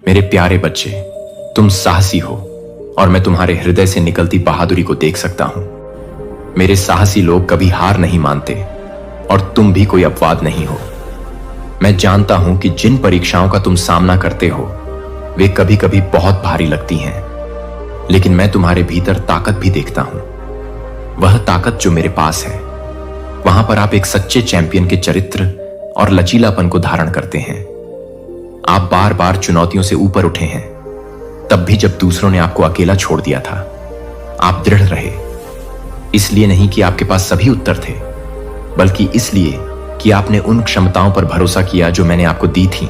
मेरे प्यारे बच्चे, तुम साहसी हो और मैं तुम्हारे हृदय से निकलती बहादुरी को देख सकता हूं। मेरे साहसी लोग कभी हार नहीं मानते और तुम भी कोई अपवाद नहीं हो। मैं जानता हूं कि जिन परीक्षाओं का तुम सामना करते हो वे कभी कभी बहुत भारी लगती हैं, लेकिन मैं तुम्हारे भीतर ताकत भी देखता हूं। वह ताकत जो मेरे पास है, वहां पर आप एक सच्चे चैंपियन के चरित्र और लचीलापन को धारण करते हैं। आप बार बार चुनौतियों से ऊपर उठे हैं, तब भी जब दूसरों ने आपको अकेला छोड़ दिया था। आप दृढ़ रहे, इसलिए नहीं कि आपके पास सभी उत्तर थे, बल्कि इसलिए कि आपने उन क्षमताओं पर भरोसा किया जो मैंने आपको दी थी।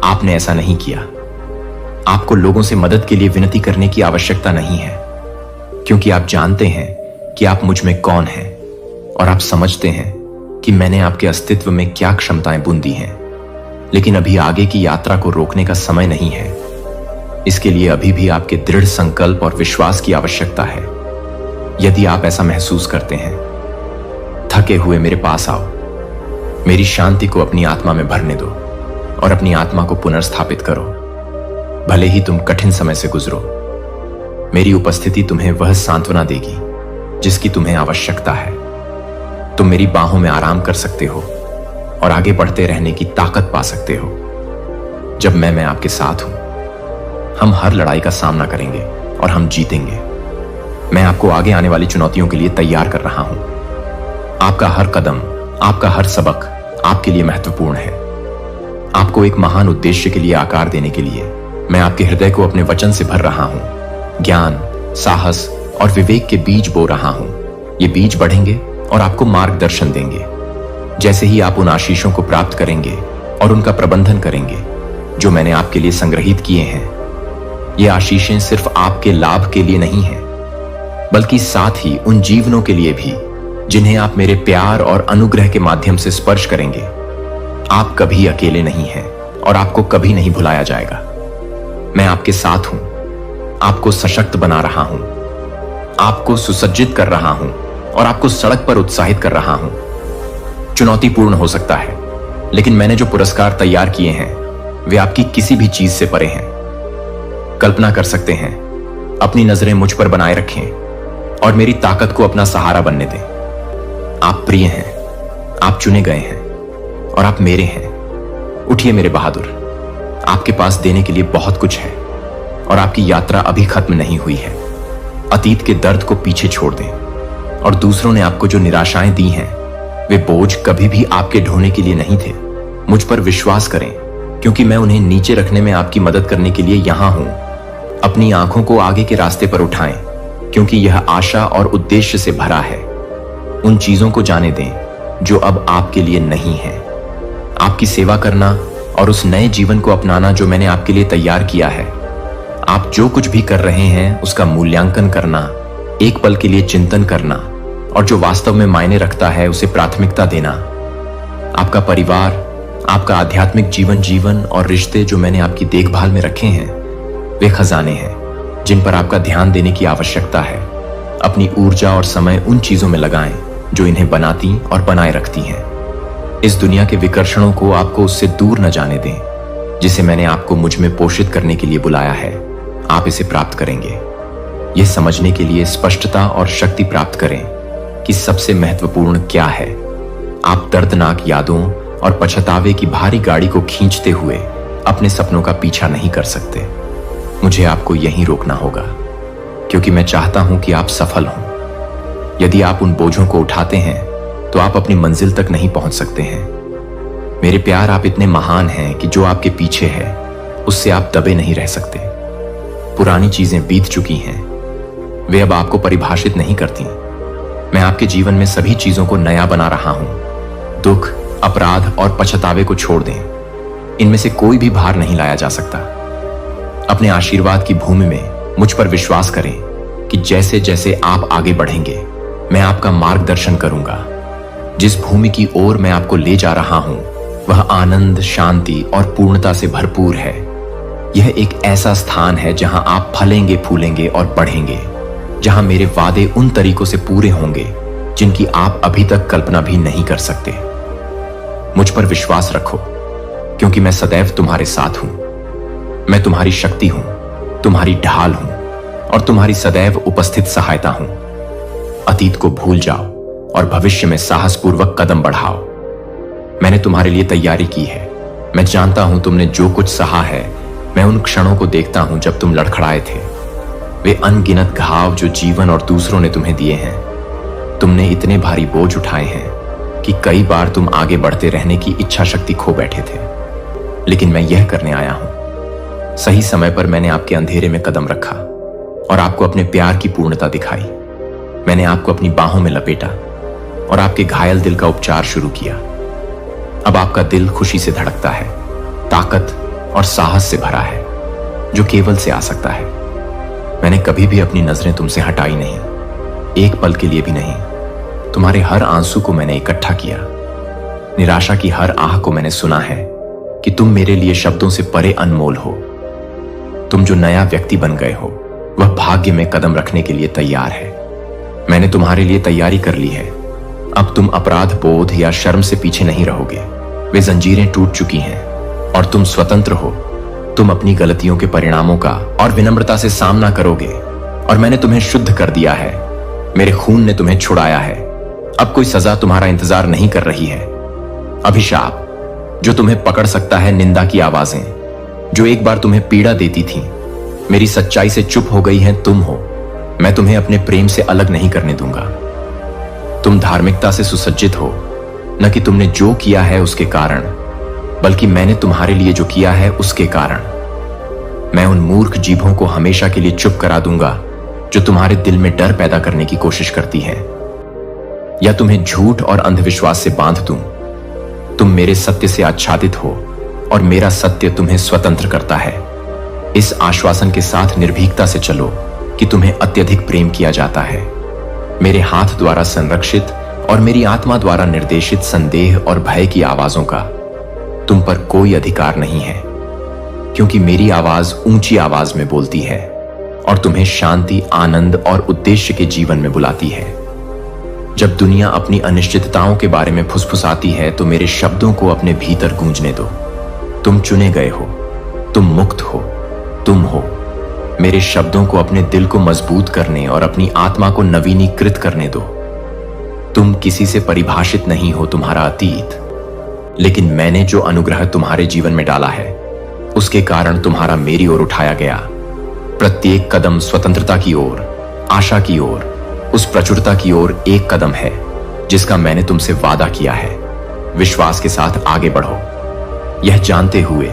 आपने ऐसा नहीं किया। आपको लोगों से मदद के लिए विनती करने की आवश्यकता नहीं है, क्योंकि आप जानते हैं कि आप मुझ में कौन हैं और आप समझते हैं कि मैंने आपके अस्तित्व में क्या क्षमताएं बुन दी हैं। लेकिन अभी आगे की यात्रा को रोकने का समय नहीं है। इसके लिए अभी भी आपके दृढ़ संकल्प और विश्वास की आवश्यकता है। यदि आप ऐसा महसूस करते हैं, थके हुए मेरे पास आओ। मेरी शांति को अपनी आत्मा में भरने दो और अपनी आत्मा को पुनर्स्थापित करो। भले ही तुम कठिन समय से गुजरो, मेरी उपस्थिति तुम्हें वह सांत्वना देगी जिसकी तुम्हें आवश्यकता है। तुम मेरी बाहों में आराम कर सकते हो और आगे बढ़ते रहने की ताकत पा सकते हो। जब मैं आपके साथ हूं, हम हर लड़ाई का सामना करेंगे और हम जीतेंगे। मैं आपको आगे आने वाली चुनौतियों के लिए तैयार कर रहा हूं। आपका हर कदम, आपका हर सबक आपके लिए महत्वपूर्ण है। आपको एक महान उद्देश्य के लिए आकार देने के लिए मैं आपके हृदय को अपने वचन से भर रहा हूं। ज्ञान, साहस और विवेक के बीज बो रहा हूं। ये बीज बढ़ेंगे और आपको मार्गदर्शन देंगे। जैसे ही आप उन आशीषों को प्राप्त करेंगे और उनका प्रबंधन करेंगे जो मैंने आपके लिए संग्रहित किए हैं, ये आशीषें सिर्फ आपके लाभ के लिए नहीं हैं, बल्कि साथ ही उन जीवनों के लिए भी जिन्हें आप मेरे प्यार और अनुग्रह के माध्यम से स्पर्श करेंगे। आप कभी अकेले नहीं हैं और आपको कभी नहीं भुलाया जाएगा। मैं आपके साथ हूं, आपको सशक्त बना रहा हूं, आपको सुसज्जित कर रहा हूं और आपको सड़क पर उत्साहित कर रहा हूं। चुनौतीपूर्ण हो सकता है, लेकिन मैंने जो पुरस्कार तैयार किए हैं वे आपकी किसी भी चीज से परे हैं। कल्पना कर सकते हैं, अपनी नजरें मुझ पर बनाए रखें और मेरी ताकत को अपना सहारा बनने दें। आप प्रिय हैं, आप चुने गए हैं और आप मेरे हैं। उठिए मेरे बहादुर, आपके पास देने के लिए बहुत कुछ है और आपकी यात्रा अभी खत्म नहीं हुई है। अतीत के दर्द को पीछे छोड़ दें और दूसरों ने आपको जो निराशाएं दी हैं वे बोझ कभी भी आपके ढोने के लिए नहीं थे। मुझ पर विश्वास करें, क्योंकि मैं उन्हें नीचे रखने में आपकी मदद करने के लिए यहां हूं। अपनी आंखों को आगे के रास्ते पर उठाएं, क्योंकि यह आशा और उद्देश्य से भरा है। उन चीजों को जाने दें जो अब आपके लिए नहीं है। आपकी सेवा करना और उस नए जीवन को अपनाना जो मैंने आपके लिए तैयार किया है। आप जो कुछ भी कर रहे हैं उसका मूल्यांकन करना, एक पल के लिए चिंतन करना और जो वास्तव में मायने रखता है उसे प्राथमिकता देना। आपका परिवार, आपका आध्यात्मिक जीवन और रिश्ते जो मैंने आपकी देखभाल में रखे हैं, वे खजाने हैं जिन पर आपका ध्यान देने की आवश्यकता है। अपनी ऊर्जा और समय उन चीजों में लगाएं जो इन्हें बनाती और बनाए रखती हैं। इस दुनिया के विकर्षणों को आपको उससे दूर न जाने दें, जिसे मैंने आपको मुझ में पोषित करने के लिए बुलाया है। आप इसे प्राप्त करेंगे। यह समझने के लिए स्पष्टता और शक्ति प्राप्त करें कि सबसे महत्वपूर्ण क्या है। आप दर्दनाक यादों और पछतावे की भारी गाड़ी को खींचते हुए अपने सपनों का पीछा नहीं कर सकते। मुझे आपको यहीं रोकना होगा, क्योंकि मैं चाहता हूं कि आप सफल हों। यदि आप उन बोझों को उठाते हैं तो आप अपनी मंजिल तक नहीं पहुंच सकते हैं। मेरे प्यार, आप इतने महान हैं कि जो आपके पीछे है उससे आप दबे नहीं रह सकते। पुरानी चीजें बीत चुकी हैं, वे अब आपको परिभाषित नहीं करती। मैं आपके जीवन में सभी चीजों को नया बना रहा हूं। दुख, अपराध और पछतावे को छोड़ दें। इनमें से कोई भी भार नहीं लाया जा सकता। अपने आशीर्वाद की भूमि में मुझ पर विश्वास करें कि जैसे जैसे आप आगे बढ़ेंगे मैं आपका मार्गदर्शन करूंगा। जिस भूमि की ओर मैं आपको ले जा रहा हूं वह आनंद, शांति और पूर्णता से भरपूर है। यह एक ऐसा स्थान है जहां आप फलेंगे, फूलेंगे और बढ़ेंगे, जहां मेरे वादे उन तरीकों से पूरे होंगे जिनकी आप अभी तक कल्पना भी नहीं कर सकते। मुझ पर विश्वास रखो, क्योंकि मैं सदैव तुम्हारे साथ हूं। मैं तुम्हारी शक्ति हूं, तुम्हारी ढाल हूं और तुम्हारी सदैव उपस्थित सहायता हूं। अतीत को भूल जाओ और भविष्य में साहसपूर्वक कदम बढ़ाओ। मैंने तुम्हारे लिए तैयारी की है। मैं जानता हूं तुमने जो कुछ सहा है। मैं उन क्षणों को देखता हूं जब तुम लड़खड़ाए थे। वे अनगिनत घाव जो जीवन और दूसरों ने तुम्हें दिए हैं। तुमने इतने भारी बोझ उठाए हैं कि कई बार तुम आगे बढ़ते रहने की इच्छा शक्ति खो बैठे थे। लेकिन मैं यह करने आया हूं। सही समय पर मैंने आपके अंधेरे में कदम रखा और आपको अपने प्यार की पूर्णता दिखाई। मैंने आपको अपनी बाहों में लपेटा और आपके घायल दिल का उपचार शुरू किया। अब आपका दिल खुशी से धड़कता है, ताकत और साहस से भरा है, जो केवल से आ सकता है। मैंने कभी भी अपनी नजरें तुमसे हटाई नहीं, एक पल के लिए भी नहीं। तुम्हारे हर आंसू को मैंने इकट्ठा किया, निराशा की हर आह को मैंने सुना है कि तुम मेरे लिए शब्दों से परे अनमोल हो। तुम जो नया व्यक्ति बन गए हो, वह भाग्य में कदम रखने के लिए तैयार है। मैंने तुम्हारे लिए तैयारी कर ली है। अब तुम अपराध बोध या शर्म से पीछे नहीं रहोगे। वे जंजीरें टूट चुकी हैं और तुम स्वतंत्र हो। तुम अपनी गलतियों के परिणामों का और विनम्रता से सामना करोगे और मैंने तुम्हें शुद्ध कर दिया है। मेरे खून ने तुम्हें छुड़ाया है। अब कोई सजा तुम्हारा इंतजार नहीं कर रही है। अभिशाप जो तुम्हें पकड़ सकता है, निंदा की आवाजें जो एक बार तुम्हें पीड़ा देती थीं, मेरी सच्चाई से चुप हो गई हैं तुम हो। मैं तुम्हें अपने प्रेम से अलग नहीं करने दूंगा। तुम धार्मिकता से सुसज्जित हो, न कि तुमने जो किया है उसके कारण, बल्कि मैंने तुम्हारे लिए जो किया है उसके कारण। मैं उन मूर्ख जीभों को हमेशा के लिए चुप करा दूंगा जो तुम्हारे दिल में डर पैदा करने की कोशिश करती है या तुम्हें झूठ और अंधविश्वास से बांध दूं। तुम मेरे सत्य से आच्छादित हो और मेरा सत्य तुम्हें स्वतंत्र करता है। इस आश्वासन के साथ निर्भीकता से चलो कि तुम्हें अत्यधिक प्रेम किया जाता है। मेरे हाथ द्वारा संरक्षित और मेरी आत्मा द्वारा निर्देशित संदेह और भय की आवाजों का तुम पर कोई अधिकार नहीं है, क्योंकि मेरी आवाज ऊंची आवाज में बोलती है और तुम्हें शांति, आनंद और उद्देश्य के जीवन में बुलाती है। जब दुनिया अपनी अनिश्चितताओं के बारे में फुसफुसाती है, तो मेरे शब्दों को अपने भीतर गूंजने दो। तुम चुने गए हो, तुम मुक्त हो, तुम हो। मेरे शब्दों को अपने दिल को मजबूत करने और अपनी आत्मा को नवीनीकृत करने दो। तुम किसी से परिभाषित नहीं हो, तुम्हारा अतीत, लेकिन मैंने जो अनुग्रह तुम्हारे जीवन में डाला है उसके कारण तुम्हारा मेरी ओर उठाया गया प्रत्येक कदम स्वतंत्रता की ओर, आशा की ओर, उस प्रचुरता की ओर एक कदम है जिसका मैंने तुमसे वादा किया है। विश्वास के साथ आगे बढ़ो, यह जानते हुए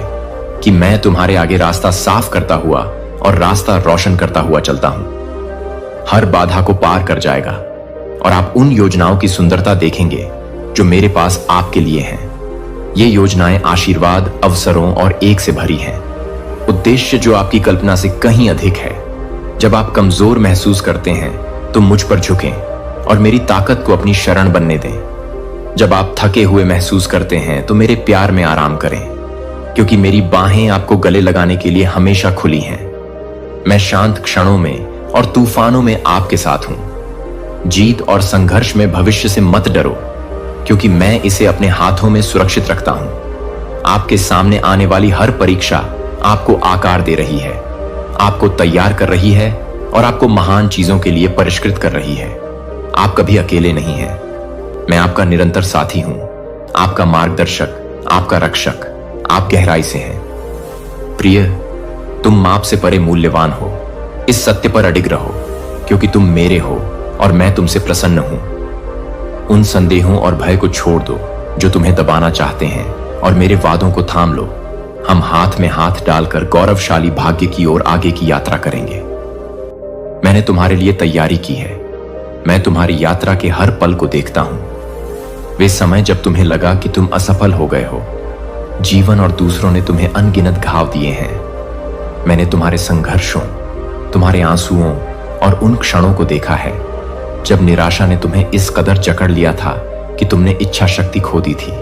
कि मैं तुम्हारे आगे रास्ता साफ करता हुआ और रास्ता रोशन करता हुआ चलता हूं। हर बाधा को पार कर जाएगा और आप उन योजनाओं की सुंदरता देखेंगे जो मेरे पास आपके लिए हैं। ये योजनाएं आशीर्वाद, अवसरों और एक से भरी हैं। उद्देश्य जो आपकी कल्पना से कहीं अधिक है। जब आप कमजोर महसूस करते हैं तो मुझ पर झुकें और मेरी ताकत को अपनी शरण बनने दें। जब आप थके हुए महसूस करते हैं तो मेरे प्यार में आराम करें, क्योंकि मेरी बाहें आपको गले लगाने के लिए हमेशा खुली हैं। मैं शांत क्षणों में और तूफानों में आपके साथ हूं। जीत और संघर्ष में भविष्य से मत डरो, क्योंकि मैं इसे अपने हाथों में सुरक्षित रखता हूं। आपके सामने आने वाली हर परीक्षा आपको आकार दे रही है, आपको तैयार कर रही है और आपको महान चीजों के लिए परिष्कृत कर रही है। आप कभी अकेले नहीं हैं। मैं आपका निरंतर साथी हूं, आपका मार्गदर्शक, आपका रक्षक। आप गहराई से हैं। प्रिय, तुम माप से परे मूल्यवान हो। इस सत्य पर अडिग रहो, क्योंकि तुम मेरे हो और मैं तुमसे प्रसन्न हूं। उन संदेहों और भय को छोड़ दो जो तुम्हें दबाना चाहते हैं और मेरे वादों को थाम लो। हम हाथ में हाथ डालकर गौरवशाली भाग्य की ओर आगे की यात्रा करेंगे। मैंने तुम्हारे लिए तैयारी की है। मैं तुम्हारी यात्रा के हर पल को देखता हूं। वे समय जब तुम्हें लगा कि तुम असफल हो गए हो, जीवन और दूसरों ने तुम्हें अनगिनत घाव दिए हैं। मैंने तुम्हारे संघर्षों, तुम्हारे आंसुओं और उन क्षणों को देखा है जब निराशा ने तुम्हें इस कदर जकड़ लिया था कि तुमने इच्छा शक्ति खो दी थी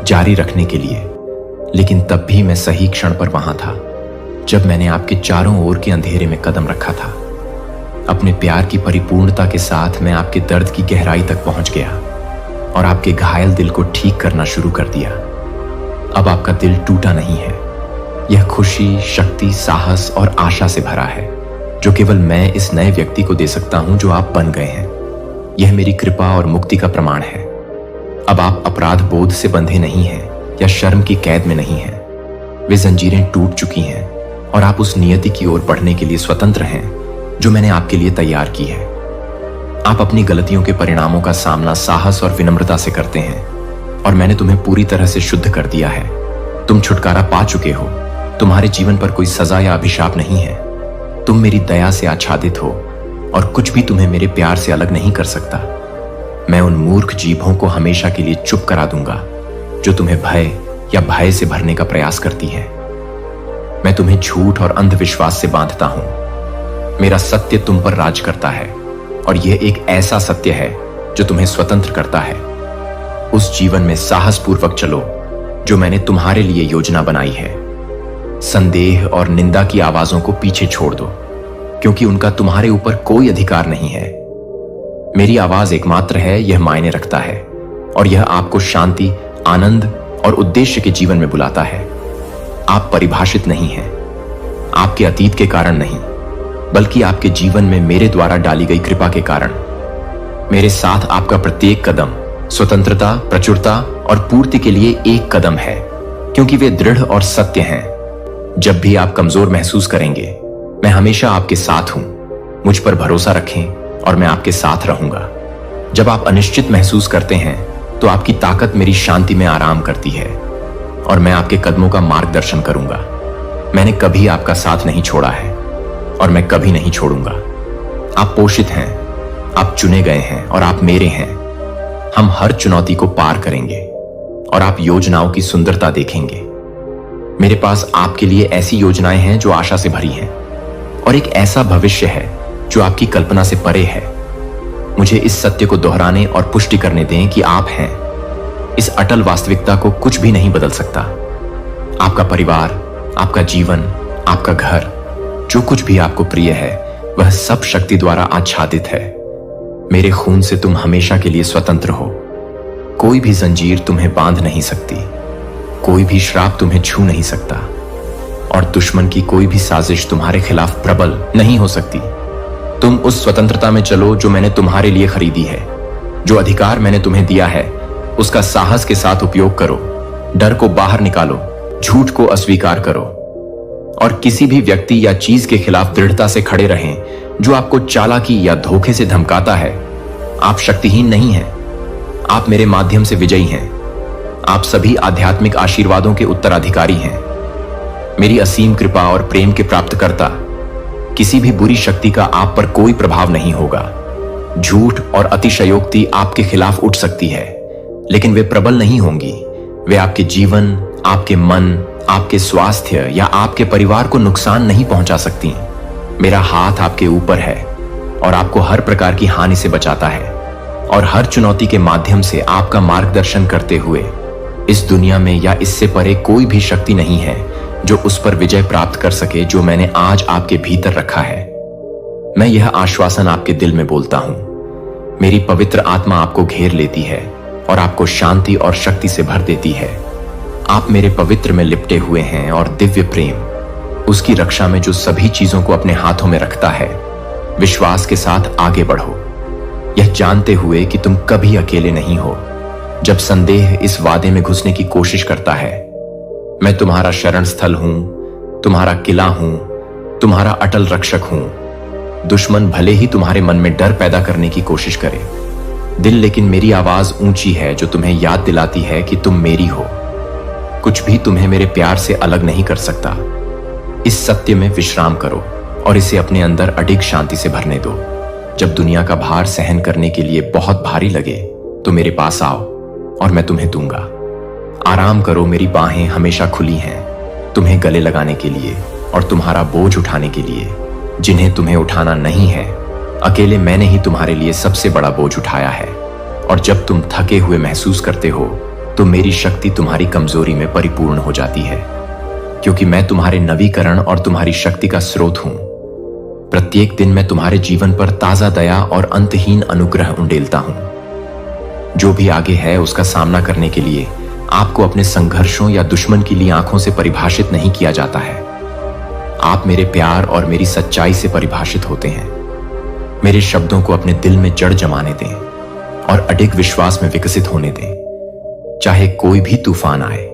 जारी रखने के लिए। लेकिन तब भी मैं सही क्षण पर वहां था, जब मैंने आपके चारों ओर के अंधेरे में कदम रखा था। अपने प्यार की परिपूर्णता के साथ मैं आपके दर्द की गहराई तक पहुंच गया और आपके घायल दिल को ठीक करना शुरू कर दिया। अब आपका दिल टूटा नहीं है, यह खुशी, शक्ति, साहस और आशा से भरा है जो केवल मैं इस नए व्यक्ति को दे सकता हूं जो आप बन गए हैं। यह मेरी कृपा और मुक्ति का प्रमाण है। अब आप अपराध बोध से बंधे नहीं हैं या शर्म की कैद में नहीं हैं। वे जंजीरें टूट चुकी हैं और आप उस नियति की ओर बढ़ने के लिए स्वतंत्र हैं जो मैंने आपके लिए तैयार की है। आप अपनी गलतियों के परिणामों का सामना साहस और विनम्रता से करते हैं और मैंने तुम्हें पूरी तरह से शुद्ध कर दिया है। तुम छुटकारा पा चुके हो। तुम्हारे जीवन पर कोई सजा या अभिशाप नहीं है। तुम मेरी दया से आच्छादित हो और कुछ भी तुम्हें मेरे प्यार से अलग नहीं कर सकता। मैं उन मूर्ख जीभों को हमेशा के लिए चुप करा दूंगा जो तुम्हें भय या भय से भरने का प्रयास करती है। मैं तुम्हें झूठ और अंधविश्वास से बांधता हूं। मेरा सत्य तुम पर राज करता है और यह एक ऐसा सत्य है जो तुम्हें स्वतंत्र करता है। उस जीवन में साहसपूर्वक चलो जो मैंने तुम्हारे लिए योजना बनाई है। संदेह और निंदा की आवाजों को पीछे छोड़ दो क्योंकि उनका तुम्हारे ऊपर कोई अधिकार नहीं है। मेरी आवाज एकमात्र है, यह मायने रखता है और यह आपको शांति, आनंद और उद्देश्य के जीवन में बुलाता है। आप परिभाषित नहीं हैं, आपके अतीत के कारण नहीं, बल्कि आपके जीवन में मेरे द्वारा डाली गई कृपा के कारण। मेरे साथ आपका प्रत्येक कदम स्वतंत्रता, प्रचुरता और पूर्ति के लिए एक कदम है क्योंकि वे दृढ़ और सत्य हैं। जब भी आप कमजोर महसूस करेंगे, मैं हमेशा आपके साथ हूं। मुझ पर भरोसा रखें और मैं आपके साथ रहूंगा। जब आप अनिश्चित महसूस करते हैं तो आपकी ताकत मेरी शांति में आराम करती है और मैं आपके कदमों का मार्गदर्शन करूंगा। मैंने कभी आपका साथ नहीं छोड़ा है और मैं कभी नहीं छोड़ूंगा। आप पोषित हैं, आप चुने गए हैं और आप मेरे हैं। हम हर चुनौती को पार करेंगे और आप योजनाओं की सुंदरता देखेंगे। मेरे पास आपके लिए ऐसी योजनाएं हैं जो आशा से भरी हैं और एक ऐसा भविष्य है जो आपकी कल्पना से परे है। मुझे इस सत्य को दोहराने और पुष्टि करने दें कि आप हैं। इस अटल वास्तविकता को कुछ भी नहीं बदल सकता। आपका परिवार, आपका जीवन, आपका घर, जो कुछ भी आपको प्रिय है, वह सब शक्ति द्वारा आच्छादित है। मेरे खून से तुम हमेशा के लिए स्वतंत्र हो। कोई भी जंजीर तुम्हें बांध नहीं सकती, कोई भी श्राप तुम्हें छू नहीं सकता और दुश्मन की कोई भी साजिश तुम्हारे खिलाफ प्रबल नहीं हो सकती। तुम उस स्वतंत्रता में चलो जो मैंने तुम्हारे लिए खरीदी है। जो अधिकार मैंने तुम्हें दिया है उसका साहस के साथ उपयोग करो। डर को बाहर निकालो, झूठ को अस्वीकार करो और किसी भी व्यक्ति या चीज के खिलाफ दृढ़ता से खड़े रहें जो आपको चालाकी या धोखे से धमकाता है। आप शक्तिहीन नहीं हैं, आप मेरे माध्यम से विजयी हैं। आप सभी आध्यात्मिक आशीर्वादों के उत्तराधिकारी हैं, मेरी असीम कृपा और प्रेम के प्राप्तकर्ता। किसी भी बुरी शक्ति का आप पर कोई प्रभाव नहीं होगा। झूठ और अतिशयोक्ति आपके खिलाफ उठ सकती है, लेकिन वे प्रबल नहीं होंगी। वे आपके जीवन, आपके मन, आपके स्वास्थ्य या आपके परिवार को नुकसान नहीं पहुंचा सकती। मेरा हाथ आपके ऊपर है और आपको हर प्रकार की हानि से बचाता है और हर चुनौती के माध्यम से आपका मार्गदर्शन करते हुए इस दुनिया में या इससे परे कोई भी शक्ति नहीं है जो उस पर विजय प्राप्त कर सके जो मैंने आज आपके भीतर रखा है। मैं यह आश्वासन आपके दिल में बोलता हूं। मेरी पवित्र आत्मा आपको घेर लेती है और आपको शांति और शक्ति से भर देती है। आप मेरे पवित्र में लिपटे हुए हैं और दिव्य प्रेम, उसकी रक्षा में जो सभी चीजों को अपने हाथों में रखता है, विश्वास के साथ आगे बढ़ो, यह जानते हुए कि तुम कभी अकेले नहीं हो। जब संदेह इस वादे में घुसने की कोशिश करता है, मैं तुम्हारा शरण स्थल हूं, तुम्हारा किला हूं, तुम्हारा अटल रक्षक हूं। दुश्मन भले ही तुम्हारे मन में डर पैदा करने की कोशिश करे, दिल लेकिन मेरी आवाज ऊंची है जो तुम्हें याद दिलाती है कि तुम मेरी हो। कुछ भी तुम्हें मेरे प्यार से अलग नहीं कर सकता। इस सत्य में विश्राम करो और इसे अपने अंदर अडिग शांति से भरने दो। जब दुनिया का भार सहन करने के लिए बहुत भारी लगे तो मेरे पास आओ और मैं तुम्हें दूंगा। आराम करो, मेरी बाहें हमेशा खुली हैं तुम्हें गले लगाने के लिए और तुम्हारा बोझ उठाने के लिए। जिन्हें तुम्हें उठाना नहीं है, अकेले मैंने ही तुम्हारे लिए सबसे बड़ा बोझ उठाया है। और जब तुम थके हुए महसूस करते हो तो मेरी शक्ति तुम्हारी कमजोरी में परिपूर्ण हो जाती है, क्योंकि मैं तुम्हारे नवीकरण और तुम्हारी शक्ति का स्रोत हूं। प्रत्येक दिन मैं तुम्हारे जीवन पर ताजा दया और अंतहीन अनुग्रह उंडेलता हूं। जो भी आगे है उसका सामना करने के लिए आपको अपने संघर्षों या दुश्मन की ली आंखों से परिभाषित नहीं किया जाता है। आप मेरे प्यार और मेरी सच्चाई से परिभाषित होते हैं। मेरे शब्दों को अपने दिल में जड़ जमाने दें और अडिग विश्वास में विकसित होने दें। चाहे कोई भी तूफान आए,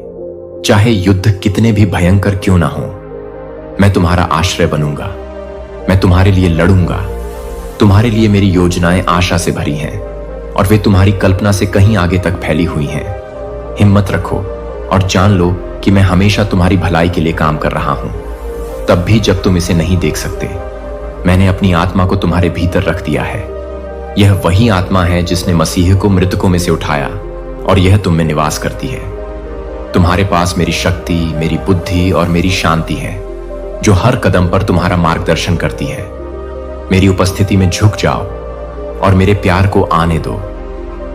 चाहे युद्ध कितने भी भयंकर क्यों ना हो, मैं तुम्हारा आश्रय बनूंगा। मैं तुम्हारे लिए लड़ूंगा। तुम्हारे लिए मेरी योजनाएं आशा से भरी हैं और वे तुम्हारी कल्पना से कहीं आगे तक फैली हुई हैं। हिम्मत रखो और जान लो कि मैं हमेशा तुम्हारी भलाई के लिए काम कर रहा हूं, तब भी जब तुम इसे नहीं देख सकते। मैंने अपनी आत्मा को तुम्हारे भीतर रख दिया है। यह वही आत्मा है जिसने मसीह को मृतकों में से उठाया और यह तुम में निवास करती है। तुम्हारे पास मेरी शक्ति, मेरी बुद्धि और मेरी शांति है, जो हर कदम पर तुम्हारा मार्गदर्शन करती है। मेरी उपस्थिति में झुक जाओ और मेरे प्यार को आने दो।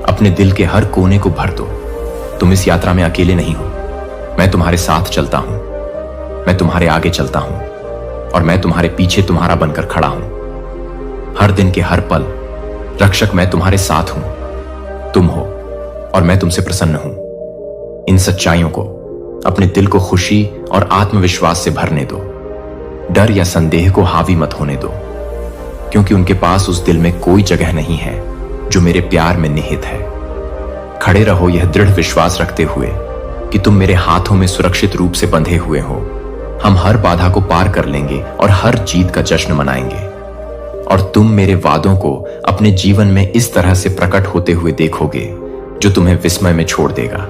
अपने दिल के हर कोने को भर दो। तुम इस यात्रा में अकेले नहीं हो। मैं तुम्हारे साथ चलता हूं। मैं तुम्हारे आगे चलता हूं और मैं तुम्हारे पीछे तुम्हारा बनकर खड़ा हूं। हर दिन के हर पल रक्षक मैं तुम्हारे साथ हूं। तुम हो और मैं तुमसे प्रसन्न हूं। इन सच्चाइयों को अपने दिल को खुशी और आत्मविश्वास से भरने दो। डर या संदेह को हावी मत होने दो, क्योंकि उनके पास उस दिल में कोई जगह नहीं है जो मेरे प्यार में निहित है। खड़े रहो यह दृढ़ विश्वास रखते हुए कि तुम मेरे हाथों में सुरक्षित रूप से बंधे हुए हो। हम हर बाधा को पार कर लेंगे और हर जीत का जश्न मनाएंगे। और तुम मेरे वादों को अपने जीवन में इस तरह से प्रकट होते हुए देखोगे जो तुम्हें विस्मय में छोड़ देगा।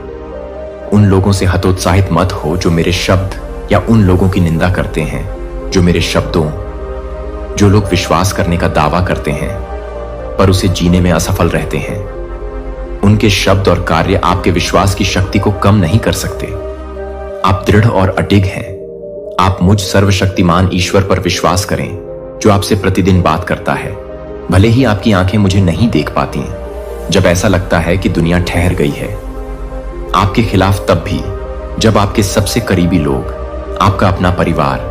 उन लोगों से हतोत्साहित मत हो जो मेरे शब्द या उन लोगों की निंदा करते हैं जो मेरे शब्दों, जो लोग विश्वास करने का दावा करते हैं पर उसे जीने में असफल रहते हैं। उनके शब्द और कार्य आपके विश्वास की शक्ति को कम नहीं कर सकते। आप दृढ़ और अडिग हैं। आप मुझ सर्वशक्तिमान ईश्वर पर विश्वास करें जो आपसे प्रतिदिन बात करता है। भले ही आपकी आंखें मुझे नहीं देख पाती, जब ऐसा लगता है कि दुनिया ठहर गई है आपके खिलाफ, तब भी जब आपके सबसे करीबी लोग, आपका अपना परिवार,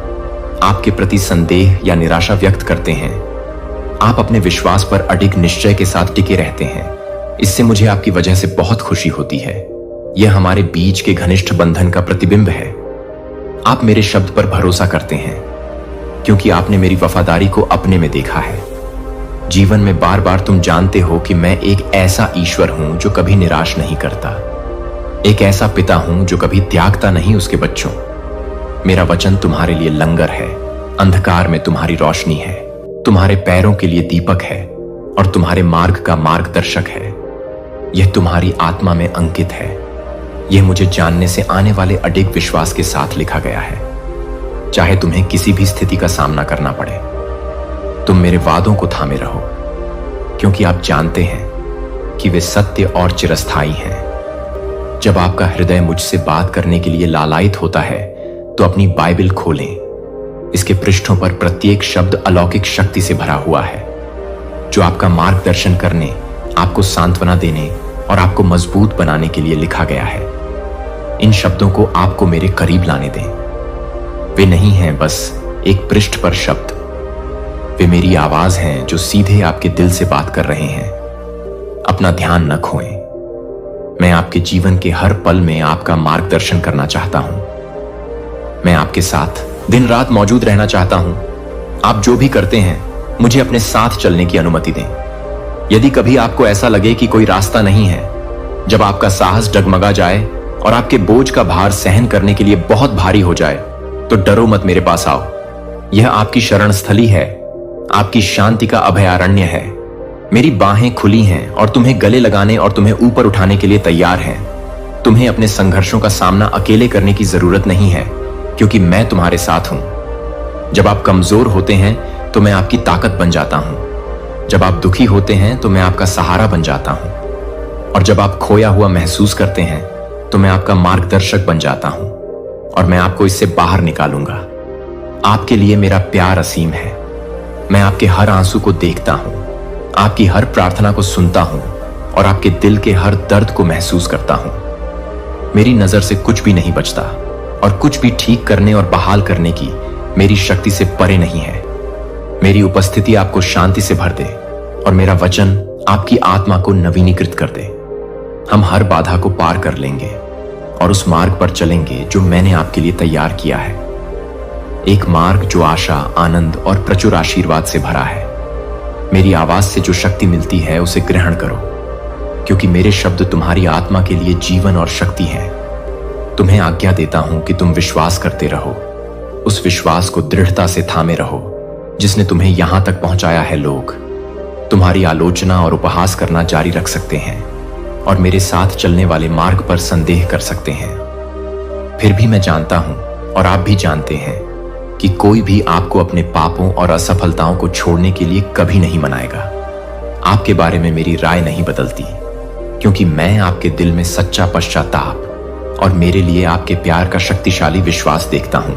आपके प्रति संदेह या निराशा व्यक्त करते हैं, आप अपने विश्वास पर अडिग निश्चय के साथ टिके रहते हैं। इससे मुझे आपकी वजह से बहुत खुशी होती है। यह हमारे बीच के घनिष्ठ बंधन का प्रतिबिंब है। आप मेरे शब्द पर भरोसा करते हैं क्योंकि आपने मेरी वफादारी को अपने में देखा है। जीवन में बार बार तुम जानते हो कि मैं एक ऐसा ईश्वर हूं जो कभी निराश नहीं करता, एक ऐसा पिता हूं जो कभी त्यागता नहीं उसके बच्चों। मेरा वचन तुम्हारे लिए लंगर है, अंधकार में तुम्हारी रोशनी है, तुम्हारे पैरों के लिए दीपक है और तुम्हारे मार्ग का मार्गदर्शक है। यह तुम्हारी आत्मा में अंकित है। यह मुझे जानने से आने वाले अडिग विश्वास के साथ लिखा गया है। चाहे तुम्हें किसी भी स्थिति का सामना करना पड़े, तुम मेरे वादों को थामे रहो, क्योंकि आप जानते हैं कि वे सत्य और चिरस्थायी हैं। जब आपका हृदय मुझसे बात करने के लिए लालायित होता है तो अपनी बाइबल खोलें। इसके पृष्ठों पर प्रत्येक शब्द अलौकिक शक्ति से भरा हुआ है, जो आपका मार्गदर्शन करने, आपको सांत्वना देने और आपको मजबूत बनाने के लिए लिखा गया है। इन शब्दों को आपको मेरे करीब लाने दें। वे नहीं हैं बस एक पृष्ठ पर शब्द, वे मेरी आवाज हैं जो सीधे आपके दिल से बात कर रहे हैं। अपना ध्यान न खोएं। मैं आपके जीवन के हर पल में आपका मार्गदर्शन करना चाहता हूं। मैं आपके साथ दिन रात मौजूद रहना चाहता हूं। आप जो भी करते हैं मुझे अपने साथ चलने की अनुमति दें। यदि कभी आपको ऐसा लगे कि कोई रास्ता नहीं है, जब आपका साहस डगमगा जाए और आपके बोझ का भार सहन करने के लिए बहुत भारी हो जाए, तो डरो मत, मेरे पास आओ। यह आपकी शरण स्थली है, आपकी शांति का अभयारण्य है। मेरी बाहें खुली हैं और तुम्हें गले लगाने और तुम्हें ऊपर उठाने के लिए तैयार हैं। तुम्हें अपने संघर्षों का सामना अकेले करने की जरूरत नहीं है, क्योंकि मैं तुम्हारे साथ हूं। जब आप कमजोर होते हैं तो मैं आपकी ताकत बन जाता हूं। जब आप दुखी होते हैं तो मैं आपका सहारा बन जाता हूं। और जब आप खोया हुआ महसूस करते हैं तो मैं आपका मार्गदर्शक बन जाता हूं और मैं आपको इससे बाहर निकालूंगा। आपके लिए मेरा प्यार असीम है। मैं आपके हर आंसू को देखता हूं, आपकी हर प्रार्थना को सुनता हूं और आपके दिल के हर दर्द को महसूस करता हूं। मेरी नजर से कुछ भी नहीं बचता और कुछ भी ठीक करने और बहाल करने की मेरी शक्ति से परे नहीं है। मेरी उपस्थिति आपको शांति से भर दे और मेरा वचन आपकी आत्मा को नवीनीकृत कर दे। हम हर बाधा को पार कर लेंगे और उस मार्ग पर चलेंगे जो मैंने आपके लिए तैयार किया है। एक मार्ग जो आशा, आनंद और प्रचुर आशीर्वाद से भरा है। मेरी आवाज से जो शक्ति मिलती है उसे ग्रहण करो, क्योंकि मेरे शब्द तुम्हारी आत्मा के लिए जीवन और शक्ति हैं। तुम्हें आज्ञा देता हूं कि तुम विश्वास करते रहो, उस विश्वास को दृढ़ता से थामे रहो जिसने तुम्हें यहां तक पहुंचाया है। लोग तुम्हारी आलोचना और उपहास करना जारी रख सकते हैं और मेरे साथ चलने वाले मार्ग पर संदेह कर सकते हैं। फिर भी मैं जानता हूं और आप भी जानते हैं कि कोई भी आपको अपने पापों और असफलताओं को छोड़ने के लिए कभी नहीं मनाएगा। आपके बारे में मेरी राय नहीं बदलती, क्योंकि मैं आपके दिल में सच्चा पश्चाताप और मेरे लिए आपके प्यार का शक्तिशाली विश्वास देखता हूं।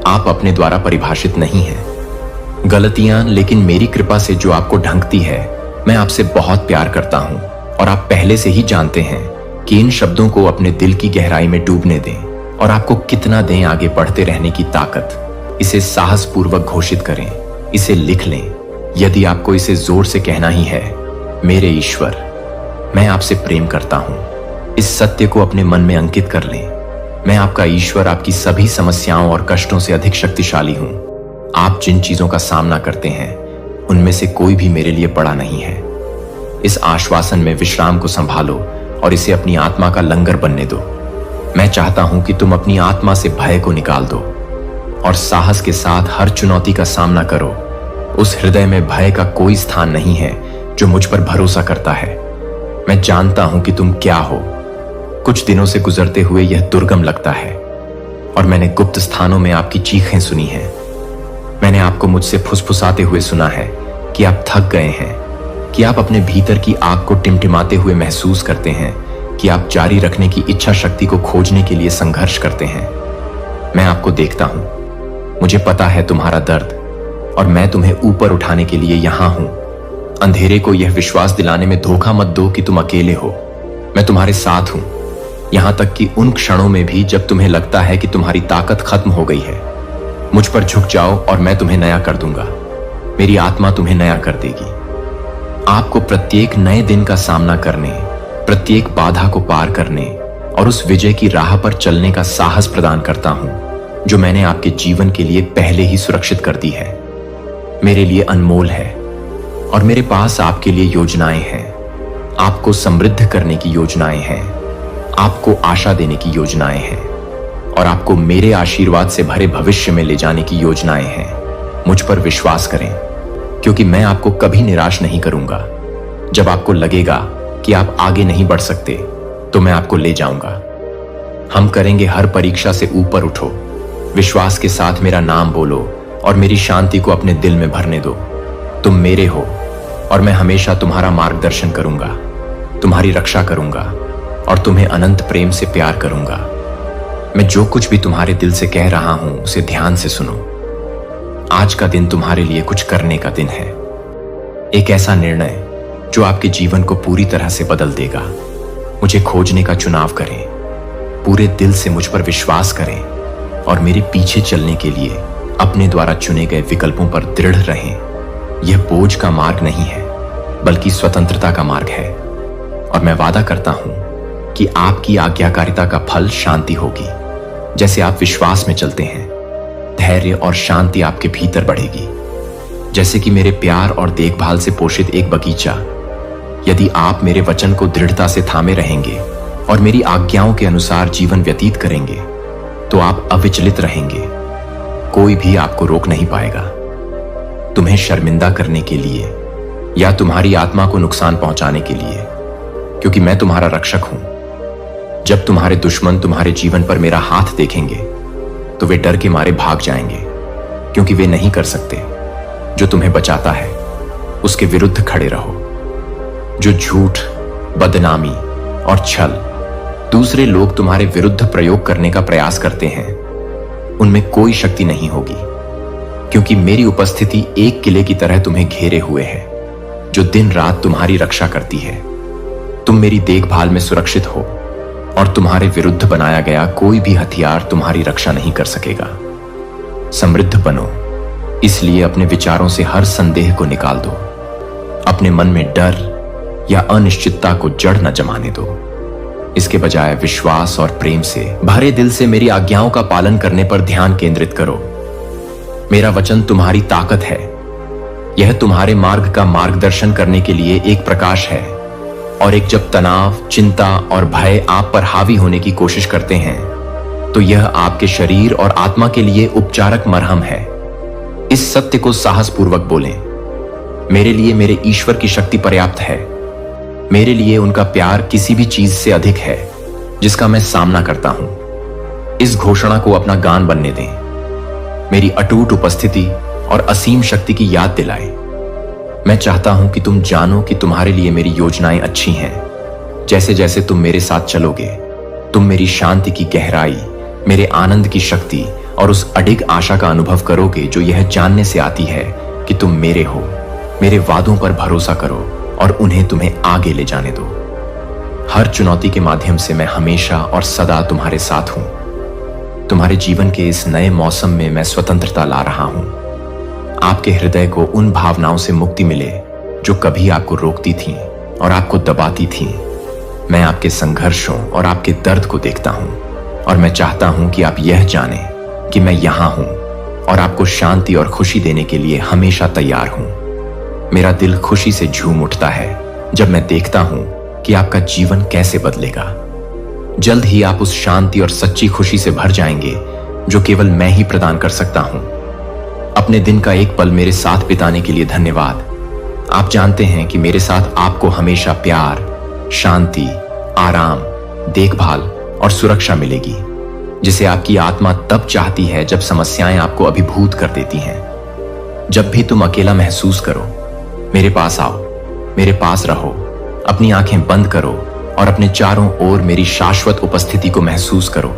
आप अपने द्वारा परिभाषित नहीं हैं गलतियां, लेकिन मेरी कृपा से जो आपको ढंकती है। मैं आपसे बहुत प्यार करता हूं और आप पहले से ही जानते हैं कि इन शब्दों को अपने दिल की गहराई में डूबने दें और आपको कितना दें आगे बढ़ते रहने की ताकत। इसे साहसपूर्वक घोषित करें, इसे लिख लें यदि आपको इसे जोर से कहना ही है। मेरे ईश्वर, मैं आपसे प्रेम करता हूं। इस सत्य को अपने मन में अंकित कर लें। मैं आपका ईश्वर आपकी सभी समस्याओं और कष्टों से अधिक शक्तिशाली हूं। आप जिन चीजों का सामना करते हैं उनमें से कोई भी मेरे लिए बड़ा नहीं है। इस आश्वासन में विश्राम को संभालो और इसे अपनी आत्मा का लंगर बनने दो। मैं चाहता हूं कि तुम अपनी आत्मा से भय को निकाल दो और साहस के साथ हर चुनौती का सामना करो। उस हृदय में भय का कोई स्थान नहीं है जो मुझ पर भरोसा करता है। मैं जानता हूं कि तुम क्या हो। कुछ दिनों से गुजरते हुए यह दुर्गम लगता है और मैंने गुप्त स्थानों में आपकी चीखें सुनी हैं। मैंने आपको मुझसे फुसफुसाते हुए सुना है कि आप थक गए हैं, कि आप अपने भीतर की आग को टिमटिमाते हुए महसूस करते हैं, कि आप जारी रखने की इच्छा शक्ति को खोजने के लिए संघर्ष करते हैं। मैं आपको देखता हूं, मुझे पता है तुम्हारा दर्द, और मैं तुम्हें ऊपर उठाने के लिए यहां हूं। अंधेरे को यह विश्वास दिलाने में धोखा मत दो कि तुम अकेले हो। मैं तुम्हारे साथ हूं, यहां तक कि उन क्षणों में भी जब तुम्हें लगता है कि तुम्हारी ताकत खत्म हो गई है। मुझ पर झुक जाओ और मैं तुम्हें नया कर दूंगा। मेरी आत्मा तुम्हें नया कर देगी। आपको प्रत्येक नए दिन का सामना करने, प्रत्येक बाधा को पार करने और उस विजय की राह पर चलने का साहस प्रदान करता हूं जो मैंने आपके जीवन के लिए पहले ही सुरक्षित कर दी है। मेरे लिए अनमोल है और मेरे पास आपके लिए योजनाएं हैं। आपको समृद्ध करने की योजनाएं हैं, आपको आशा देने की योजनाएं हैं और आपको मेरे आशीर्वाद से भरे भविष्य में ले जाने की योजनाएं हैं। मुझ पर विश्वास करें, क्योंकि मैं आपको कभी निराश नहीं करूंगा। जब आपको लगेगा कि आप आगे नहीं बढ़ सकते, तो मैं आपको ले जाऊंगा। हम करेंगे हर परीक्षा से ऊपर उठो। विश्वास के साथ मेरा नाम बोलो और मेरी शांति को अपने दिल में भरने दो। तुम मेरे हो और मैं हमेशा तुम्हारा मार्गदर्शन करूंगा, तुम्हारी रक्षा करूंगा और तुम्हें अनंत प्रेम से प्यार करूंगा। मैं जो कुछ भी तुम्हारे दिल से कह रहा हूं उसे ध्यान से सुनो। आज का दिन तुम्हारे लिए कुछ करने का दिन है। एक ऐसा निर्णय जो आपके जीवन को पूरी तरह से बदल देगा। मुझे खोजने का चुनाव करें, पूरे दिल से मुझ पर विश्वास करें और मेरे पीछे चलने के लिए अपने द्वारा चुने गए विकल्पों पर दृढ़ रहें। यह बोझ का मार्ग नहीं है, बल्कि स्वतंत्रता का मार्ग है और मैं वादा करता हूं कि आपकी आज्ञाकारिता का फल शांति होगी। जैसे आप विश्वास में चलते हैं, धैर्य और शांति आपके भीतर बढ़ेगी। जैसे कि मेरे प्यार और देखभाल से पोषित एक बगीचा। यदि आप मेरे वचन को दृढ़ता से थामे रहेंगे और मेरी आज्ञाओं के अनुसार जीवन व्यतीत करेंगे, तो आप अविचलित रहेंगे। कोई भी आपको रोक नहीं पाएगा। तुम्हें शर्मिंदा करने के लिए या तुम्हारी आत्मा को नुकसान पहुंचाने के लिए, क्योंकि मैं तुम्हारा रक्षक हूं। जब तुम्हारे दुश्मन तुम्हारे जीवन पर मेरा हाथ देखेंगे, तो वे डर के मारे भाग जाएंगे, क्योंकि वे नहीं कर सकते। जो तुम्हें बचाता है उसके विरुद्ध खड़े रहो। जो झूठ, बदनामी और छल दूसरे लोग तुम्हारे विरुद्ध प्रयोग करने का प्रयास करते हैं, उनमें कोई शक्ति नहीं होगी, क्योंकि मेरी उपस्थिति एक किले की तरह तुम्हें घेरे हुए है, जो दिन रात तुम्हारी रक्षा करती है। तुम मेरी देखभाल में सुरक्षित हो और तुम्हारे विरुद्ध बनाया गया कोई भी हथियार तुम्हारी रक्षा नहीं कर सकेगा। समृद्ध बनो, इसलिए अपने विचारों से हर संदेह को निकाल दो। अपने मन में डर या अनिश्चितता को जड़ न जमाने दो। इसके बजाय विश्वास और प्रेम से भरे दिल से मेरी आज्ञाओं का पालन करने पर ध्यान केंद्रित करो। मेरा वचन तुम्हारी ताकत है। यह तुम्हारे मार्ग का मार्गदर्शन करने के लिए एक प्रकाश है। और एक जब तनाव, चिंता और भय आप पर हावी होने की कोशिश करते हैं, तो यह आपके शरीर और आत्मा के लिए उपचारक मरहम है। इस सत्य को साहसपूर्वक बोलें, मेरे लिए मेरे ईश्वर की शक्ति पर्याप्त है। मेरे लिए उनका प्यार किसी भी चीज से अधिक है जिसका मैं सामना करता हूं। इस घोषणा को अपना गान बनने दें। मेरी अटूट उपस्थिति और असीम शक्ति की याद दिलाए। मैं चाहता हूं कि तुम जानो कि तुम्हारे लिए मेरी योजनाएं अच्छी हैं। जैसे जैसे तुम मेरे साथ चलोगे, तुम मेरी शांति की गहराई, मेरे आनंद की शक्ति और उस अडिग आशा का अनुभव करोगे जो यह जानने से आती है कि तुम मेरे हो। मेरे वादों पर भरोसा करो और उन्हें तुम्हें आगे ले जाने दो। हर चुनौती के माध्यम से मैं हमेशा और सदा तुम्हारे साथ हूं। तुम्हारे जीवन के इस नए मौसम में मैं स्वतंत्रता ला रहा हूं। आपके हृदय को उन भावनाओं से मुक्ति मिले जो कभी आपको रोकती थीं और आपको दबाती थीं। मैं आपके संघर्षों और आपके दर्द को देखता हूं और मैं चाहता हूं कि आप यह जानें कि मैं यहां हूं और आपको शांति और खुशी देने के लिए हमेशा तैयार हूं। मेरा दिल खुशी से झूम उठता है जब मैं देखता हूं कि आपका जीवन कैसे बदलेगा। जल्द ही आप उस शांति और सच्ची खुशी से भर जाएंगे जो केवल मैं ही प्रदान कर सकता हूं। अपने दिन का एक पल मेरे साथ बिताने के लिए धन्यवाद। आप जानते हैं कि मेरे साथ आपको हमेशा प्यार, शांति, आराम, देखभाल और सुरक्षा मिलेगी, जिसे आपकी आत्मा तब चाहती है जब समस्याएं आपको अभिभूत कर देती हैं। जब भी तुम अकेला महसूस करो, मेरे पास आओ, मेरे पास रहो, अपनी आंखें बंद करो और अपने चारों ओर मेरी शाश्वत उपस्थिति को महसूस करो।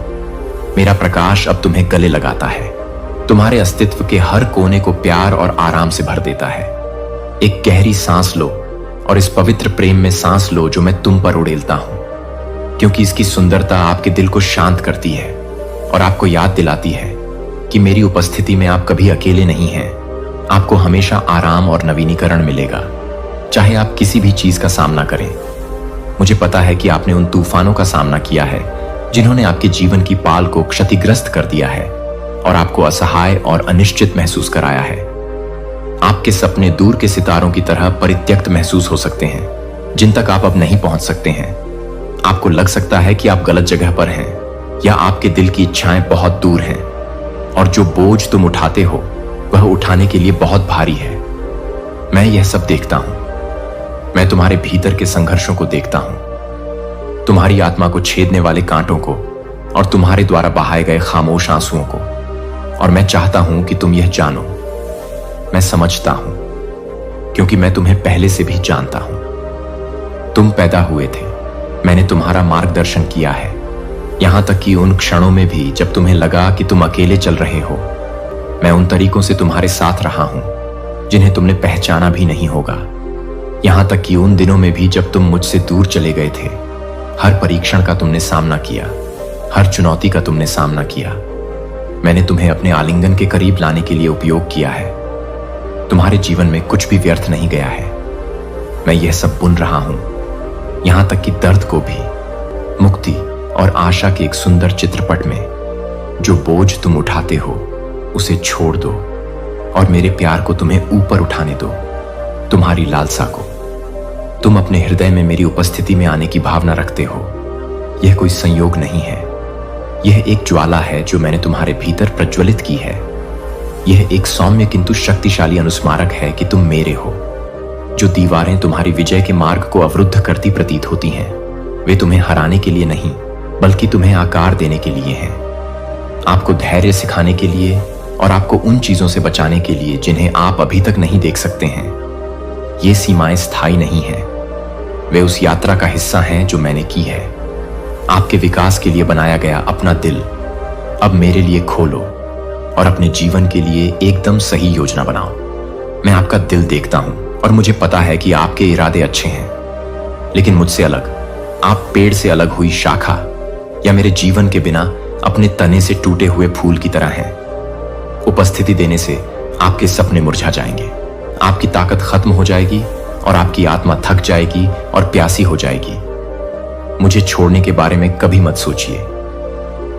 मेरा प्रकाश अब तुम्हें गले लगाता है, तुम्हारे अस्तित्व के हर कोने को प्यार और आराम से भर देता है। एक गहरी सांस लो और इस पवित्र प्रेम में सांस लो जो मैं तुम पर उड़ेलता हूं, क्योंकि इसकी सुंदरता आपके दिल को शांत करती है और आपको याद दिलाती है कि मेरी उपस्थिति में आप कभी अकेले नहीं हैं। आपको हमेशा आराम और नवीनीकरण मिलेगा, चाहे आप किसी भी चीज का सामना करें। मुझे पता है कि आपने उन तूफानों का सामना किया है जिन्होंने आपके जीवन की पाल को क्षतिग्रस्त कर दिया है और आपको असहाय और अनिश्चित महसूस कराया है। आपके सपने दूर के सितारों की तरह परित्यक्त महसूस हो सकते हैं, जिन तक आप अब नहीं पहुंच सकते हैं। आपको लग सकता है कि आप गलत जगह पर हैं या आपके दिल की इच्छाएं बहुत दूर हैं और जो बोझ तुम उठाते हो वह उठाने के लिए बहुत भारी है। मैं यह सब देखता हूं। मैं तुम्हारे भीतर के संघर्षों को देखता हूं, तुम्हारी आत्मा को छेदने वाले कांटों को और तुम्हारे द्वारा बहाए गए खामोश आंसुओं को। और मैं चाहता हूं कि तुम यह जानो, मैं समझता हूं, क्योंकि मैं तुम्हें पहले से भी जानता हूं। तुम पैदा हुए थे, मैंने तुम्हारा मार्गदर्शन किया है, यहां तक कि उन क्षणों में भी जब तुम्हें लगा कि तुम अकेले चल रहे हो। मैं उन तरीकों से तुम्हारे साथ रहा हूं जिन्हें तुमने पहचाना भी नहीं होगा। यहां तक कि उन दिनों में भी जब तुम मुझसे दूर चले गए थे। हर परीक्षण का तुमने सामना किया, हर चुनौती का तुमने सामना किया। मैंने तुम्हें अपने आलिंगन के करीब लाने के लिए उपयोग किया है। तुम्हारे जीवन में कुछ भी व्यर्थ नहीं गया है। मैं यह सब बुन रहा हूं, यहां तक कि दर्द को भी, मुक्ति और आशा के एक सुंदर चित्रपट में। जो बोझ तुम उठाते हो उसे छोड़ दो और मेरे प्यार को तुम्हें ऊपर उठाने दो, तुम्हारी लालसा को। तुम अपने हृदय में मेरी उपस्थिति में आने की भावना रखते हो। यह कोई संयोग नहीं है, यह एक ज्वाला है जो मैंने तुम्हारे भीतर प्रज्वलित की है। यह एक सौम्य किंतु शक्तिशाली अनुस्मारक है कि तुम मेरे हो। जो दीवारें तुम्हारी विजय के मार्ग को अवरुद्ध करती प्रतीत होती हैं, वे तुम्हें हराने के लिए नहीं बल्कि तुम्हें आकार देने के लिए हैं। आपको धैर्य सिखाने के लिए और आपको उन चीजों से बचाने के लिए जिन्हें आप अभी तक नहीं देख सकते हैं। ये सीमाएं स्थायी नहीं हैं, वे उस यात्रा का हिस्सा हैं जो मैंने की है। आपके विकास के लिए बनाया गया अपना दिल अब मेरे लिए खोलो और अपने जीवन के लिए एकदम सही योजना बनाओ। मैं आपका दिल देखता हूं और मुझे पता है कि आपके इरादे अच्छे हैं, लेकिन मुझसे अलग। आप पेड़ से अलग हुई शाखा या मेरे जीवन के बिना अपने तने से टूटे हुए फूल की तरह हैं। उपस्थिति देने से आपके सपने मुरझा जाएंगे, आपकी ताकत खत्म हो जाएगी और आपकी आत्मा थक जाएगी और प्यासी हो जाएगी। मुझे छोड़ने के बारे में कभी मत सोचिए।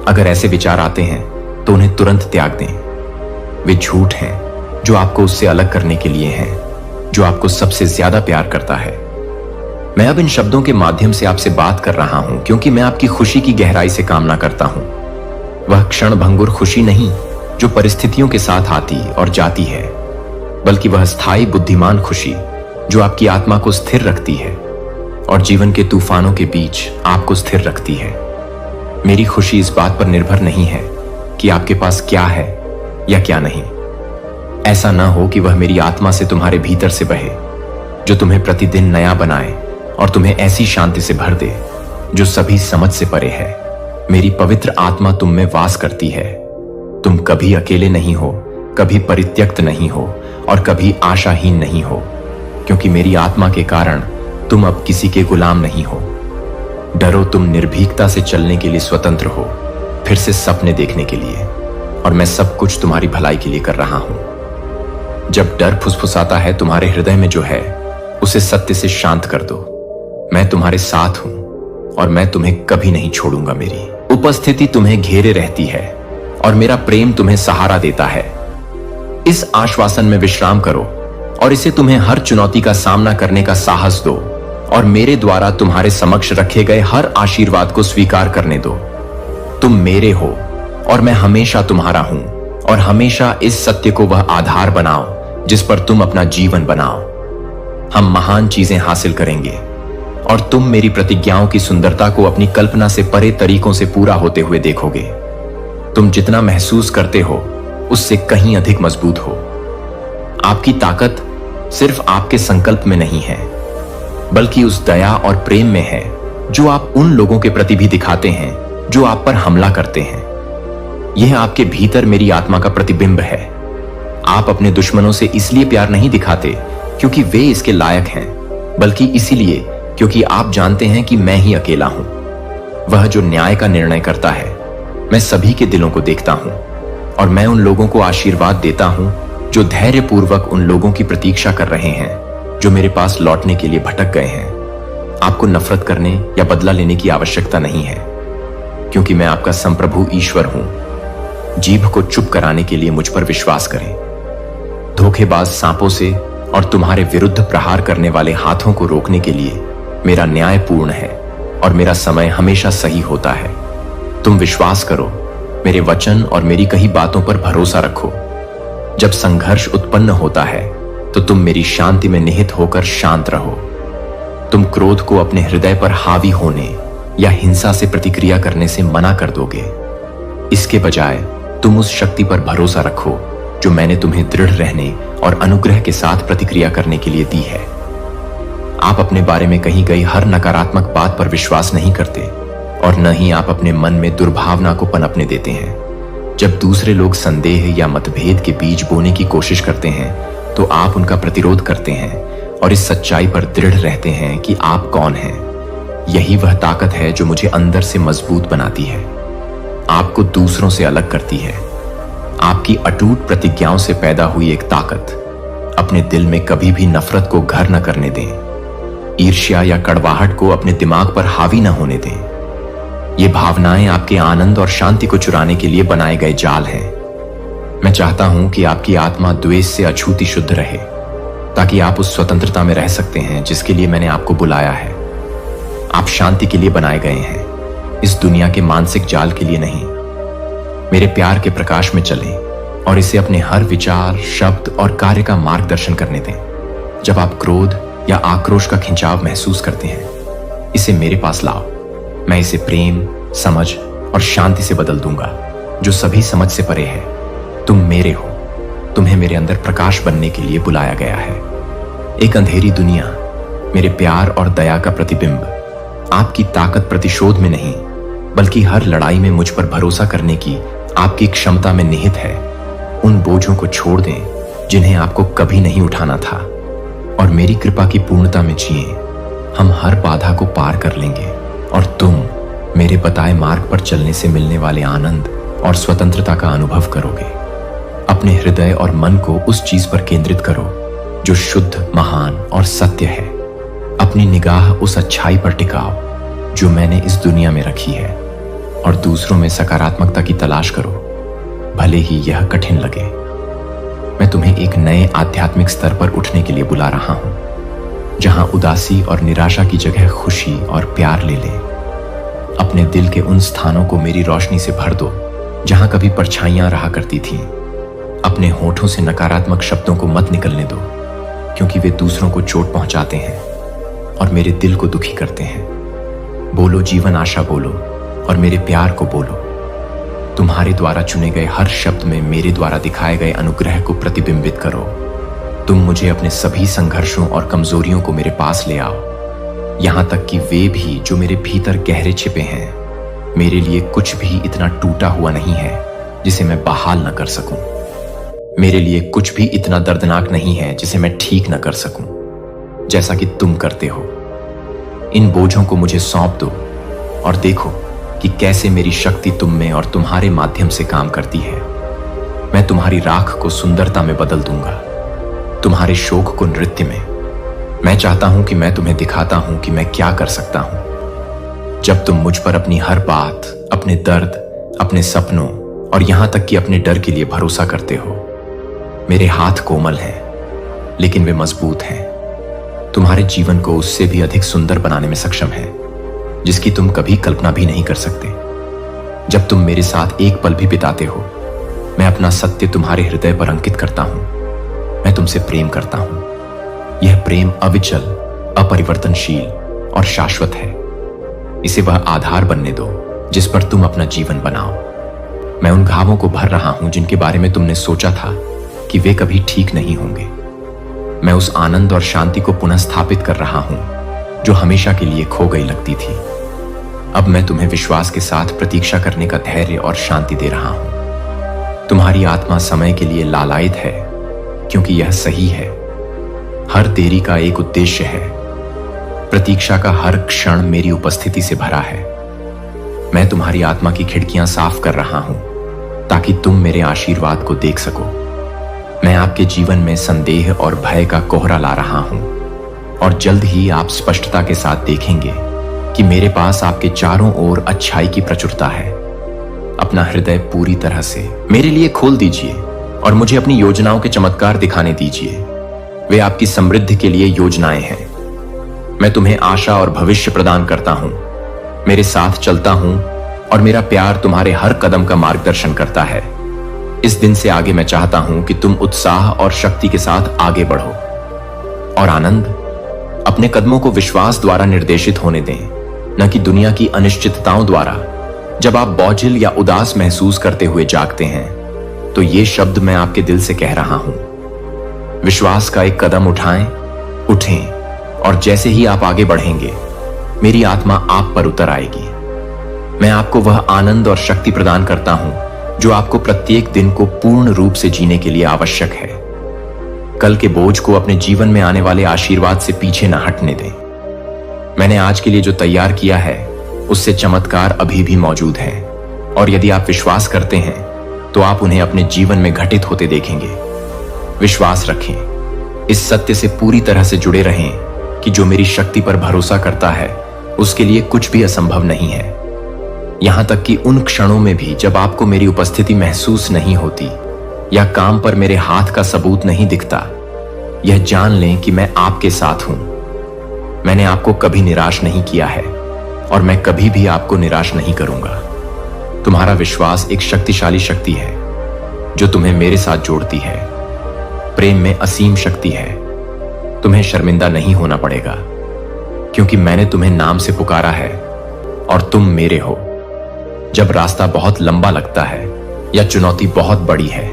अगर ऐसे विचार आते हैं तो उन्हें तुरंत त्याग दें। वे झूठ हैं जो आपको उससे अलग करने के लिए हैं, जो आपको सबसे ज्यादा प्यार करता है। मैं अब इन शब्दों के माध्यम से आपसे बात कर रहा हूं क्योंकि मैं आपकी खुशी की गहराई से कामना करता हूं। वह क्षण भंगुर खुशी नहीं जो परिस्थितियों के साथ आती और जाती है, बल्कि वह स्थायी बुद्धिमान खुशी जो आपकी आत्मा को स्थिर रखती है और जीवन के तूफानों के बीच आपको स्थिर रखती है। मेरी खुशी इस बात पर निर्भर नहीं है कि आपके पास क्या है या क्या नहीं। ऐसा ना हो कि वह मेरी आत्मा से तुम्हारे भीतर से बहे, जो तुम्हें प्रतिदिन नया बनाए और तुम्हें ऐसी शांति से भर दे जो सभी समझ से परे है। मेरी पवित्र आत्मा तुम में वास करती है। तुम कभी अकेले नहीं हो, कभी परित्यक्त नहीं हो और कभी आशाहीन नहीं हो, क्योंकि मेरी आत्मा के कारण तुम अब किसी के गुलाम नहीं हो। डरो, तुम निर्भीकता से चलने के लिए स्वतंत्र हो, फिर से सपने देखने के लिए, और मैं सब कुछ तुम्हारी भलाई के लिए कर रहा हूं। जब डर फुसफुसाता है तुम्हारे हृदय में जो है, उसे सत्य से शांत कर दो। मैं तुम्हारे साथ हूं और मैं तुम्हें कभी नहीं छोड़ूंगा। मेरी उपस्थिति तुम्हें घेरे रहती है और मेरा प्रेम तुम्हें सहारा देता है। इस आश्वासन में विश्राम करो और इसे तुम्हें हर चुनौती का सामना करने का साहस दो और मेरे द्वारा तुम्हारे समक्ष रखे गए हर आशीर्वाद को स्वीकार करने दो। तुम मेरे हो और मैं हमेशा तुम्हारा हूं, और हमेशा इस सत्य को वह आधार बनाओ जिस पर तुम अपना जीवन बनाओ। हम महान चीजें हासिल करेंगे और तुम मेरी प्रतिज्ञाओं की सुंदरता को अपनी कल्पना से परे तरीकों से पूरा होते हुए देखोगे। तुम जितना महसूस करते हो उससे कहीं अधिक मजबूत हो। आपकी ताकत सिर्फ आपके संकल्प में नहीं है, बल्कि उस दया और प्रेम में है जो आप उन लोगों के प्रति भी दिखाते हैं जो आप पर हमला करते हैं। यह आपके भीतर मेरी आत्मा का प्रतिबिंब है। आप अपने दुश्मनों से इसलिए प्यार नहीं दिखाते क्योंकि वे इसके लायक हैं, बल्कि इसीलिए क्योंकि आप जानते हैं कि मैं ही अकेला हूं। वह जो न्याय का निर्णय करता है, मैं सभी के दिलों को देखता हूं, और मैं उन लोगों को आशीर्वाद देता हूं जो धैर्यपूर्वक उन लोगों की प्रतीक्षा कर रहे हैं जो मेरे पास लौटने के लिए भटक गए हैं। आपको नफरत करने या बदला लेने की आवश्यकता नहीं है, क्योंकि मैं आपका संप्रभु ईश्वर हूं। जीभ को चुप कराने के लिए मुझ पर विश्वास करें। धोखेबाज सांपों से और तुम्हारे विरुद्ध प्रहार करने वाले हाथों को रोकने के लिए मेरा न्याय पूर्ण है और मेरा समय हमेशा सही होता है। तुम विश्वास करो, मेरे वचन और मेरी कही बातों पर भरोसा रखो। जब संघर्ष उत्पन्न होता है तो तुम मेरी शांति में निहित होकर शांत रहो। तुम क्रोध को अपने हृदय पर हावी होने या हिंसा से प्रतिक्रिया करने से मना कर दोगे। इसके बजाय तुम उस शक्ति पर भरोसा रखो जो मैंने तुम्हें दृढ़ रहने और अनुग्रह के साथ प्रतिक्रिया करने के लिए दी है। आप अपने बारे में कही गई हर नकारात्मक बात पर विश्वास नहीं करते, और न ही आप अपने मन में दुर्भावना को पनपने देते हैं। जब दूसरे लोग संदेह या मतभेद के बीज बोने की कोशिश करते हैं तो आप उनका प्रतिरोध करते हैं और इस सच्चाई पर दृढ़ रहते हैं कि आप कौन हैं। यही वह ताकत है जो मुझे अंदर से मजबूत बनाती है, आपको दूसरों से अलग करती है। आपकी अटूट प्रतिज्ञाओं से पैदा हुई एक ताकत। अपने दिल में कभी भी नफरत को घर न करने दें। ईर्ष्या या कड़वाहट को अपने दिमाग पर हावी न होने दें। ये भावनाएं आपके आनंद और शांति को चुराने के लिए बनाए गए जाल हैं। मैं चाहता हूं कि आपकी आत्मा द्वेष से अछूती शुद्ध रहे, ताकि आप उस स्वतंत्रता में रह सकते हैं जिसके लिए मैंने आपको बुलाया है। आप शांति के लिए बनाए गए हैं, इस दुनिया के मानसिक जाल के लिए नहीं। मेरे प्यार के प्रकाश में चलें और इसे अपने हर विचार, शब्द और कार्य का मार्गदर्शन करने दें। जब आप क्रोध या आक्रोश का खिंचाव महसूस करते हैं, इसे मेरे पास लाओ। मैं इसे प्रेम, समझ और शांति से बदल दूंगा, जो सभी समझ से परे है। तुम मेरे हो, तुम्हें मेरे अंदर प्रकाश बनने के लिए बुलाया गया है। एक अंधेरी दुनिया मेरे प्यार और दया का प्रतिबिंब। आपकी ताकत प्रतिशोध में नहीं, बल्कि हर लड़ाई में मुझ पर भरोसा करने की आपकी क्षमता में निहित है। उन बोझों को छोड़ दें जिन्हें आपको कभी नहीं उठाना था, और मेरी कृपा की पूर्णता में जिए। हम हर बाधा को पार कर लेंगे और तुम मेरे बताए मार्ग पर चलने से मिलने वाले आनंद और स्वतंत्रता का अनुभव करोगे। अपने हृदय और मन को उस चीज पर केंद्रित करो जो शुद्ध, महान और सत्य है। अपनी निगाह उस अच्छाई पर टिकाओ जो मैंने इस दुनिया में रखी है और दूसरों में सकारात्मकता की तलाश करो, भले ही यह कठिन लगे। मैं तुम्हें एक नए आध्यात्मिक स्तर पर उठने के लिए बुला रहा हूं, जहां उदासी और निराशा की जगह खुशी और प्यार ले ले। अपने दिल के उन स्थानों को मेरी रोशनी से भर दो जहां कभी परछाइयां रहा करती थीं। अपने होठों से नकारात्मक शब्दों को मत निकलने दो, क्योंकि वे दूसरों को चोट पहुंचाते हैं और मेरे दिल को दुखी करते हैं। बोलो जीवन आशा बोलो और मेरे प्यार को बोलो। तुम्हारे द्वारा चुने गए हर शब्द में मेरे द्वारा दिखाए गए अनुग्रह को प्रतिबिंबित करो। तुम मुझे अपने सभी संघर्षों और कमजोरियों को मेरे पास ले आओ, यहां तक कि वे भी जो मेरे भीतर गहरे छिपे हैं। मेरे लिए कुछ भी इतना टूटा हुआ नहीं है जिसे मैं बहाल न कर सकूं। मेरे लिए कुछ भी इतना दर्दनाक नहीं है जिसे मैं ठीक न कर सकूं, जैसा कि तुम करते हो। इन बोझों को मुझे सौंप दो और देखो कि कैसे मेरी शक्ति तुम में और तुम्हारे माध्यम से काम करती है। मैं तुम्हारी राख को सुंदरता में बदल दूंगा, तुम्हारे शोक को नृत्य में। मैं चाहता हूं कि मैं तुम्हें दिखाता हूं कि मैं क्या कर सकता हूं। जब तुम मुझ पर अपनी हर बात, अपने दर्द, अपने सपनों और यहां तक कि अपने डर के लिए भरोसा करते हो। मेरे हाथ कोमल हैं, लेकिन वे मजबूत हैं। तुम्हारे जीवन को उससे भी अधिक सुंदर बनाने में सक्षम है, जिसकी तुम कभी कल्पना भी नहीं कर सकते। जब तुम मेरे साथ एक पल भी बिताते हो, मैं अपना सत्य तुम्हारे हृदय पर अंकित करता हूं। मैं तुमसे प्रेम करता हूं। यह प्रेम अविचल, अपरिवर्तनशील और शाश्वत है। इसे वह आधार बनने दो जिस पर तुम अपना जीवन बनाओ। मैं उन घावों को भर रहा हूं जिनके बारे में तुमने सोचा था कि वे कभी ठीक नहीं होंगे। मैं उस आनंद और शांति को पुनः स्थापित कर रहा हूं जो हमेशा के लिए खो गई लगती थी। अब मैं तुम्हें विश्वास के साथ प्रतीक्षा करने का धैर्य और शांति दे रहा हूं। तुम्हारी आत्मा समय के लिए लालायित है, क्योंकि यह सही है। हर देरी का एक उद्देश्य है। प्रतीक्षा का हर क्षण मेरी उपस्थिति से भरा है। मैं तुम्हारी आत्मा की खिड़कियां साफ कर रहा हूं ताकि तुम मेरे आशीर्वाद को देख सको। मैं आपके जीवन में संदेह और भय का कोहरा ला रहा हूं और जल्द ही आप स्पष्टता के साथ देखेंगे कि मेरे पास आपके चारों ओर अच्छाई की प्रचुरता है। अपना हृदय पूरी तरह से मेरे लिए खोल दीजिए और मुझे अपनी योजनाओं के चमत्कार दिखाने दीजिए। वे आपकी समृद्धि के लिए योजनाएं हैं। मैं तुम्हें आशा और भविष्य प्रदान करता हूं। मेरे साथ चलता हूं और मेरा प्यार तुम्हारे हर कदम का मार्गदर्शन करता है। इस दिन से आगे मैं चाहता हूं कि तुम उत्साह और शक्ति के साथ आगे बढ़ो और आनंद अपने कदमों को विश्वास द्वारा निर्देशित होने दें, न कि दुनिया की अनिश्चितताओं द्वारा। जब आप बोझिल या उदास महसूस करते हुए जागते हैं, तो ये शब्द मैं आपके दिल से कह रहा हूं। विश्वास का एक कदम उठें और जैसे ही आप आगे बढ़ेंगे, मेरी आत्मा आप पर उतर आएगी। मैं आपको वह आनंद और शक्ति प्रदान करता हूं जो आपको प्रत्येक दिन को पूर्ण रूप से जीने के लिए आवश्यक है। कल के बोझ को अपने जीवन में आने वाले आशीर्वाद से पीछे न हटने दें। मैंने आज के लिए जो तैयार किया है, उससे चमत्कार अभी भी मौजूद है, और यदि आप विश्वास करते हैं तो आप उन्हें अपने जीवन में घटित होते देखेंगे। विश्वास रखें, इस सत्य से पूरी तरह से जुड़े रहें कि जो मेरी शक्ति पर भरोसा करता है उसके लिए कुछ भी असंभव नहीं है। यहां तक कि उन क्षणों में भी जब आपको मेरी उपस्थिति महसूस नहीं होती या काम पर मेरे हाथ का सबूत नहीं दिखता, यह जान लें कि मैं आपके साथ हूं। मैंने आपको कभी निराश नहीं किया है और मैं कभी भी आपको निराश नहीं करूंगा। तुम्हारा विश्वास एक शक्तिशाली शक्ति है जो तुम्हें मेरे साथ जोड़ती है। प्रेम में असीम शक्ति है। तुम्हें शर्मिंदा नहीं होना पड़ेगा, क्योंकि मैंने तुम्हें नाम से पुकारा है और तुम मेरे हो। जब रास्ता बहुत लंबा लगता है या चुनौती बहुत बड़ी है,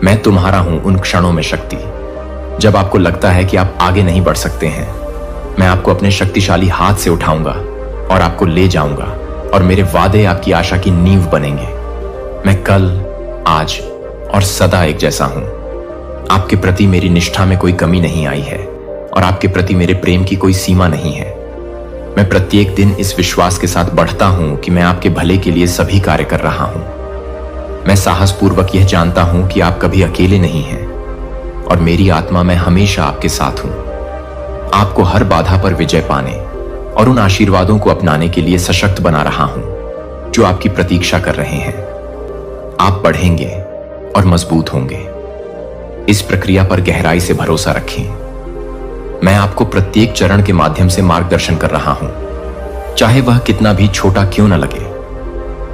मैं तुम्हारा हूं उन क्षणों में शक्ति। जब आपको लगता है कि आप आगे नहीं बढ़ सकते हैं, मैं आपको अपने शक्तिशाली हाथ से उठाऊंगा और आपको ले जाऊंगा, और मेरे वादे आपकी आशा की नींव बनेंगे। मैं कल, आज और सदा एक जैसा हूं। आपके प्रति मेरी निष्ठा में कोई कमी नहीं आई है और आपके प्रति मेरे प्रेम की कोई सीमा नहीं है। मैं प्रत्येक दिन इस विश्वास के साथ बढ़ता हूं कि मैं आपके भले के लिए सभी कार्य कर रहा हूं। मैं साहसपूर्वक यह जानता हूं कि आप कभी अकेले नहीं हैं और मेरी आत्मा में हमेशा आपके साथ हूं। आपको हर बाधा पर विजय पाने और उन आशीर्वादों को अपनाने के लिए सशक्त बना रहा हूं जो आपकी प्रतीक्षा कर रहे हैं। आप बढ़ेंगे और मजबूत होंगे। इस प्रक्रिया पर गहराई से भरोसा रखें। मैं आपको प्रत्येक चरण के माध्यम से मार्गदर्शन कर रहा हूं, चाहे वह कितना भी छोटा क्यों न लगे।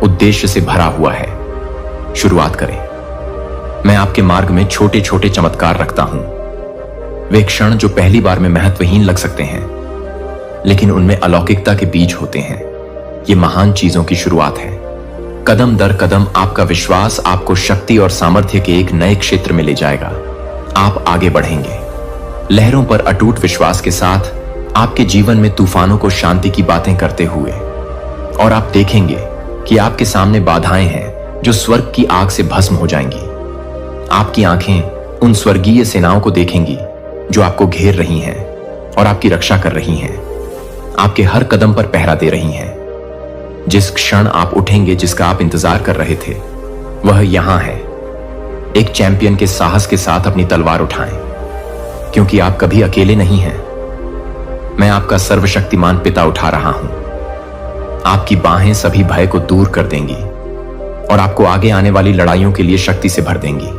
उद्देश्य से भरा हुआ है। शुरुआत करें। मैं आपके मार्ग में छोटे छोटे चमत्कार रखता हूं। वे क्षण जो पहली बार में महत्वहीन लग सकते हैं, लेकिन उनमें अलौकिकता के बीज होते हैं। ये महान चीजों की शुरुआत है। कदम दर कदम आपका विश्वास आपको शक्ति और सामर्थ्य के एक नए क्षेत्र में ले जाएगा। आप आगे बढ़ेंगे, लहरों पर अटूट विश्वास के साथ, आपके जीवन में तूफानों को शांति की बातें करते हुए। और आप देखेंगे कि आपके सामने बाधाएं हैं जो स्वर्ग की आग से भस्म हो जाएंगी। आपकी आंखें उन स्वर्गीय सेनाओं को देखेंगी जो आपको घेर रही हैं और आपकी रक्षा कर रही हैं, आपके हर कदम पर पहरा दे रही हैं। जिस क्षण आप उठेंगे, जिसका आप इंतजार कर रहे थे, वह यहां है। एक चैंपियन के साहस के साथ अपनी तलवार उठाएं, क्योंकि आप कभी अकेले नहीं हैं। मैं आपका सर्वशक्तिमान पिता उठा रहा हूं। आपकी बाहें सभी भय को दूर कर देंगी और आपको आगे आने वाली लड़ाइयों के लिए शक्ति से भर देंगी।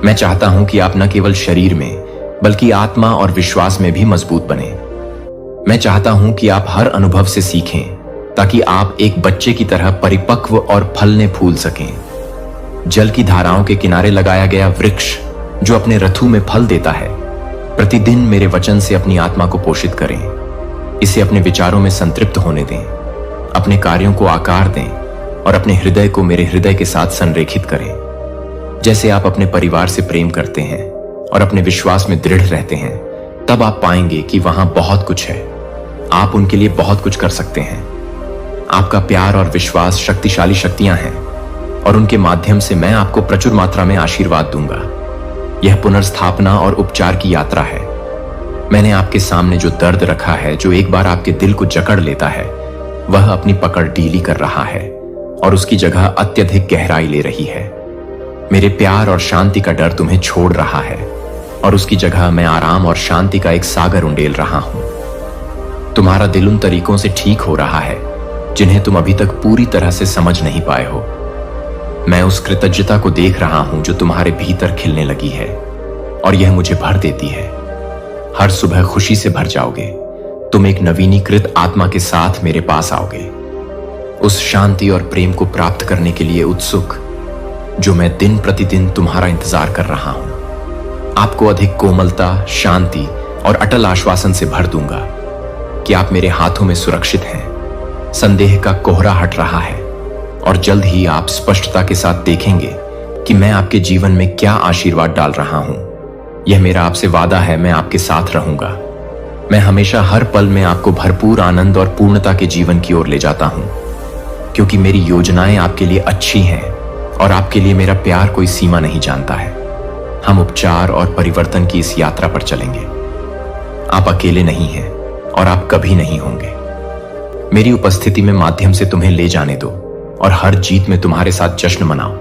मैं चाहता हूं कि आप न केवल शरीर में बल्कि आत्मा और विश्वास में भी मजबूत बने। मैं चाहता हूं कि आप हर अनुभव से सीखें, ताकि आप एक बच्चे की तरह परिपक्व और फलने फूल सकें। जल की धाराओं के किनारे लगाया गया वृक्ष जो अपने रथु में फल देता है। प्रतिदिन मेरे वचन से अपनी आत्मा को पोषित करें। इसे अपने विचारों में संतृप्त होने दें, अपने कार्यों को आकार दें और अपने हृदय को मेरे हृदय के साथ संरेखित करें। जैसे आप अपने परिवार से प्रेम करते हैं और अपने विश्वास में दृढ़ रहते हैं, तब आप पाएंगे कि वहां बहुत कुछ है। आप उनके लिए बहुत कुछ कर सकते हैं। आपका प्यार और विश्वास शक्तिशाली शक्तियां हैं और उनके माध्यम से मैं आपको प्रचुर मात्रा में आशीर्वाद दूंगा। यह पुनर्स्थापना और उपचार की यात्रा है। मैंने आपके सामने जो दर्द रखा है, जो एक बार आपके दिल को जकड़ लेता है, वह अपनी पकड़ ढीली कर रहा है और उसकी जगह अत्यधिक गहराई ले रही है। मेरे प्यार और शांति का डर तुम्हें छोड़ रहा है और उसकी जगह मैं आराम और शांति का एक सागर उंडेल रहा हूं। तुम्हारा दिल उन तरीकों से ठीक हो रहा है जिन्हें तुम अभी तक पूरी तरह से समझ नहीं पाए हो। मैं उस कृतज्ञता को देख रहा हूं जो तुम्हारे भीतर खिलने लगी है और यह मुझे भर देती है। हर सुबह खुशी से भर जाओगे। तुम एक नवीनीकृत आत्मा के साथ मेरे पास आओगे, उस शांति और प्रेम को प्राप्त करने के लिए उत्सुक जो मैं दिन प्रतिदिन तुम्हारा इंतजार कर रहा हूं। आपको अधिक कोमलता, शांति और अटल आश्वासन से भर दूंगा कि आप मेरे हाथों में सुरक्षित हैं। संदेह का कोहरा हट रहा है और जल्द ही आप स्पष्टता के साथ देखेंगे कि मैं आपके जीवन में क्या आशीर्वाद डाल रहा हूं। यह मेरा आपसे वादा है, मैं आपके साथ रहूंगा। मैं हमेशा हर पल में आपको भरपूर आनंद और पूर्णता के जीवन की ओर ले जाता हूं, क्योंकि मेरी योजनाएं आपके लिए अच्छी हैं और आपके लिए मेरा प्यार कोई सीमा नहीं जानता है। हम उपचार और परिवर्तन की इस यात्रा पर चलेंगे। आप अकेले नहीं हैं और आप कभी नहीं होंगे। मेरी उपस्थिति में माध्यम से तुम्हें ले जाने दो और हर जीत में तुम्हारे साथ जश्न मनाओ।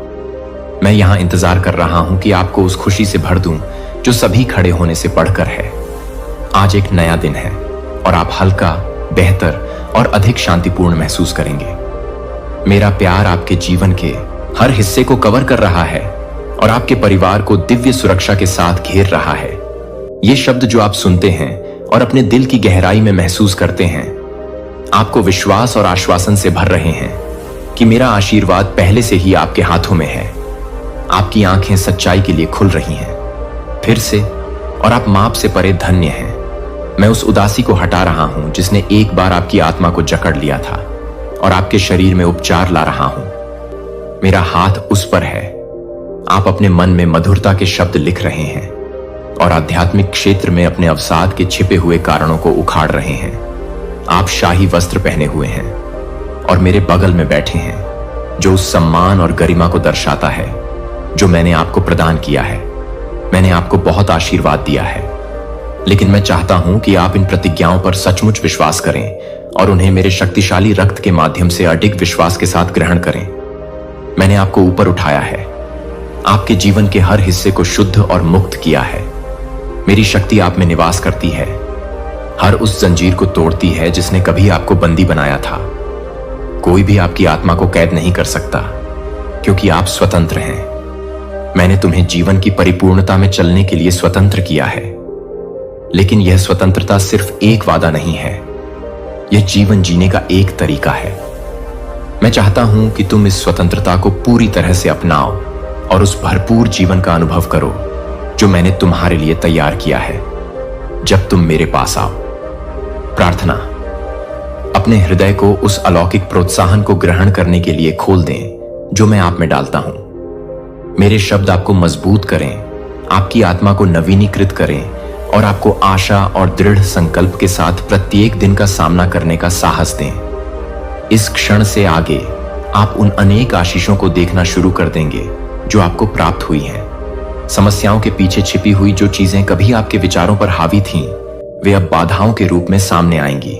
मैं यहां इंतजार कर रहा हूं कि आपको उस खुशी से भर दूं जो सभी खड़े होने से बढ़कर है। आज एक नया दिन है और आप हल्का, बेहतर और अधिक शांतिपूर्ण महसूस करेंगे। मेरा प्यार आपके जीवन के हर हिस्से को कवर कर रहा है और आपके परिवार को दिव्य सुरक्षा के साथ घेर रहा है। ये शब्द जो आप सुनते हैं और अपने दिल की गहराई में महसूस करते हैं, आपको विश्वास और आश्वासन से भर रहे हैं कि मेरा आशीर्वाद पहले से ही आपके हाथों में है। आपकी आंखें सच्चाई के लिए खुल रही हैं फिर से, और आप माप से परे धन्य हैं। मैं उस उदासी को हटा रहा हूं जिसने एक बार आपकी आत्मा को जकड़ लिया था और आपके शरीर में उपचार ला रहा हूं। मेरा हाथ उस पर है। आप अपने मन में मधुरता के शब्द लिख रहे हैं और आध्यात्मिक क्षेत्र में अपने अवसाद के छिपे हुए कारणों को उखाड़ रहे हैं। आप शाही वस्त्र पहने हुए हैं और मेरे बगल में बैठे हैं, जो उस सम्मान और गरिमा को दर्शाता है जो मैंने आपको प्रदान किया है। मैंने आपको बहुत आशीर्वाद दिया है, लेकिन मैं चाहता हूं कि आप इन प्रतिज्ञाओं पर सचमुच विश्वास करें और उन्हें मेरे शक्तिशाली रक्त के माध्यम से अडिग विश्वास के साथ ग्रहण करें। मैंने आपको ऊपर उठाया है, आपके जीवन के हर हिस्से को शुद्ध और मुक्त किया है। मेरी शक्ति आप में निवास करती है हर उस जंजीर को तोड़ती है जिसने कभी आपको बंदी बनाया था। कोई भी आपकी आत्मा को कैद नहीं कर सकता, क्योंकि आप स्वतंत्र हैं। मैंने तुम्हें जीवन की परिपूर्णता में चलने के लिए स्वतंत्र किया है, लेकिन यह स्वतंत्रता सिर्फ एक वादा नहीं है, यह जीवन जीने का एक तरीका है। मैं चाहता हूं कि तुम इस स्वतंत्रता को पूरी तरह से अपनाओ और उस भरपूर जीवन का अनुभव करो जो मैंने तुम्हारे लिए तैयार किया है जब तुम मेरे पास आओ। प्रार्थना, अपने हृदय को उस अलौकिक प्रोत्साहन को ग्रहण करने के लिए खोल दें जो मैं आप में डालता हूं। मेरे शब्द आपको मजबूत करें, आपकी आत्मा को नवीनीकृत करें और आपको आशा और दृढ़ संकल्प के साथ प्रत्येक दिन का सामना करने का साहस दें। इस क्षण से आगे आप उन अनेक आशीषों को देखना शुरू कर देंगे जो आपको प्राप्त हुई हैं। समस्याओं के पीछे छिपी हुई जो चीजें कभी आपके विचारों पर हावी थीं, वे अब बाधाओं के रूप में सामने आएंगी।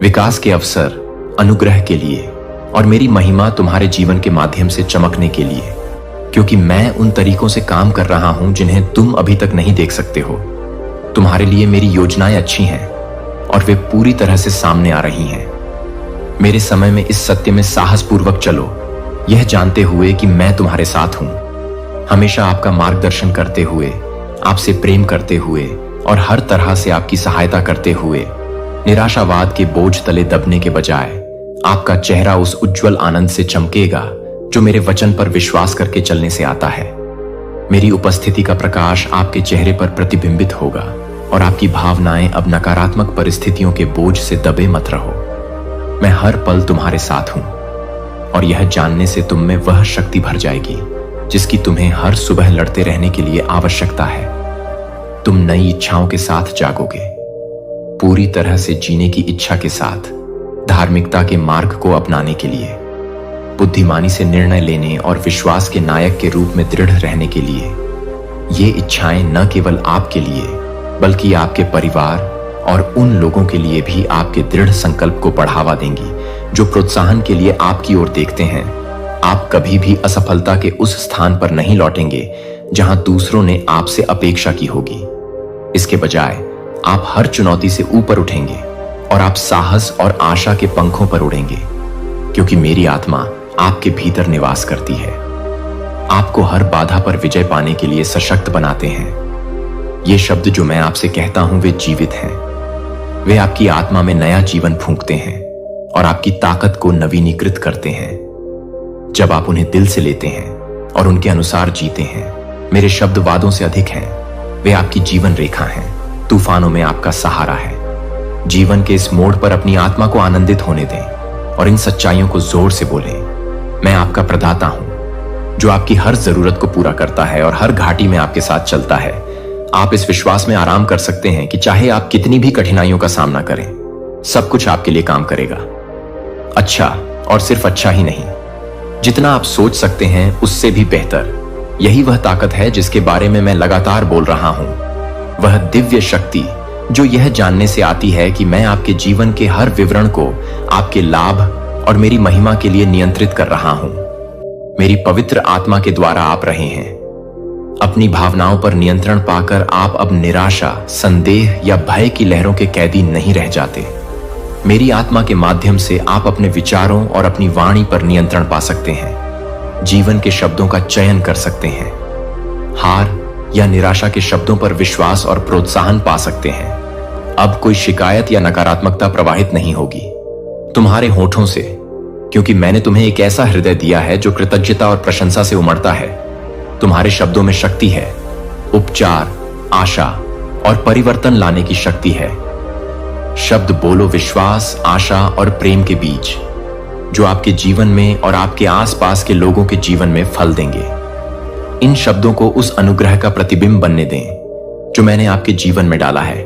विकास के अवसर, अनुग्रह के लिए और मेरी महिमा तुम्हारे जीवन के माध्यम से चमकने के लिए, क्योंकि मैं उन तरीकों से काम कर रहा हूं जिन्हें तुम अभी तक नहीं देख सकते हो। तुम्हारे लिए मेरी योजनाएं अच्छी हैं और वे पूरी तरह से सामने आ रही हैं। मेरे समय में इस सत्य में साहसपूर्वक चलो, यह जानते हुए कि मैं तुम्हारे साथ हूं, हमेशा आपका मार्गदर्शन करते हुए, आपसे प्रेम करते हुए और हर तरह से आपकी सहायता करते हुए। निराशावाद के बोझ तले दबने के बजाय आपका चेहरा उस उज्जवल आनंद से चमकेगा जो मेरे वचन पर विश्वास करके चलने से आता है। मेरी उपस्थिति का प्रकाश आपके चेहरे पर प्रतिबिंबित होगा और आपकी भावनाएं अब नकारात्मक परिस्थितियों के बोझ से दबे मत रहो। मैं हर पल तुम्हारे साथ हूं और यह जानने से तुम में वह शक्ति भर जाएगी जिसकी तुम्हें हर सुबह लड़ते रहने के लिए आवश्यकता है। तुम नई इच्छाओं के साथ जागोगे, पूरी तरह से जीने की इच्छा के साथ, धार्मिकता के मार्ग को अपनाने के लिए, बुद्धिमानी से निर्णय लेने और विश्वास के नायक के रूप में दृढ़ रहने के लिए। ये इच्छाएं न केवल आपके लिए बल्कि आपके परिवार और उन लोगों के लिए भी आपके दृढ़ संकल्प को बढ़ावा देंगी जो प्रोत्साहन के लिए आपकी ओर देखते हैं। आप कभी भी असफलता के उस स्थान पर नहीं लौटेंगे जहां दूसरों ने आपसे अपेक्षा की होगी। इसके बजाय आप हर चुनौती से ऊपर उठेंगे और आप साहस और आशा के पंखों पर उड़ेंगे, क्योंकि मेरी आत्मा आपके भीतर निवास करती है। आपको हर बाधा पर विजय पाने के लिए सशक्त बनाते हैं। ये शब्द जो मैं आपसे कहता हूं वे जीवित हैं। वे आपकी आत्मा में नया जीवन फूंकते हैं और आपकी ताकत को नवीनीकृत करते हैं। जब आप उन्हें दिल से लेते हैं और उनके अनुसार जीते हैं, मेरे शब्द वादों से अधिक हैं। वे आपकी जीवन रेखा हैं, तूफानों में आपका सहारा है। जीवन के इस मोड़ पर अपनी आत्मा को आनंदित होने दें और इन सच्चाइयों को जोर से बोलें। मैं आपका प्रदाता हूं जो आपकी हर जरूरत को पूरा करता है और हर घाटी में आपके साथ चलता है। आप इस विश्वास में आराम कर सकते हैं कि चाहे आप कितनी भी कठिनाइयों का सामना करें, सब कुछ आपके लिए काम करेगा। अच्छा, और सिर्फ अच्छा ही नहीं, जितना आप सोच सकते हैं उससे भी बेहतर। यही वह ताकत है जिसके बारे में मैं लगातार बोल रहा हूं। वह दिव्य शक्ति जो यह जानने से आती है कि मैं आपके जीवन के हर विवरण को आपके लाभ और मेरी महिमा के लिए नियंत्रित कर रहा हूं। मेरी पवित्र आत्मा के द्वारा आप रहे हैं। अपनी भावनाओं पर नियंत्रण पाकर आप अब निराशा, संदेह या भय की लहरों के कैदी नहीं रह जाते। मेरी आत्मा के माध्यम से आप अपने विचारों और अपनी वाणी पर नियंत्रण पा सकते हैं, जीवन के शब्दों का चयन कर सकते हैं, हार या निराशा के शब्दों पर विश्वास और प्रोत्साहन पा सकते हैं। अब कोई शिकायत या नकारात्मकता प्रवाहित नहीं होगी तुम्हारे होठों से, क्योंकि मैंने तुम्हें एक ऐसा हृदय दिया है जो कृतज्ञता और प्रशंसा से उमड़ता है। तुम्हारे शब्दों में शक्ति है, उपचार, आशा और परिवर्तन लाने की शक्ति है। शब्द बोलो विश्वास, आशा और प्रेम के बीज, जो आपके जीवन में और आपके आसपास के लोगों के जीवन में फल देंगे। इन शब्दों को उस अनुग्रह का प्रतिबिंब बनने दें जो मैंने आपके जीवन में डाला है।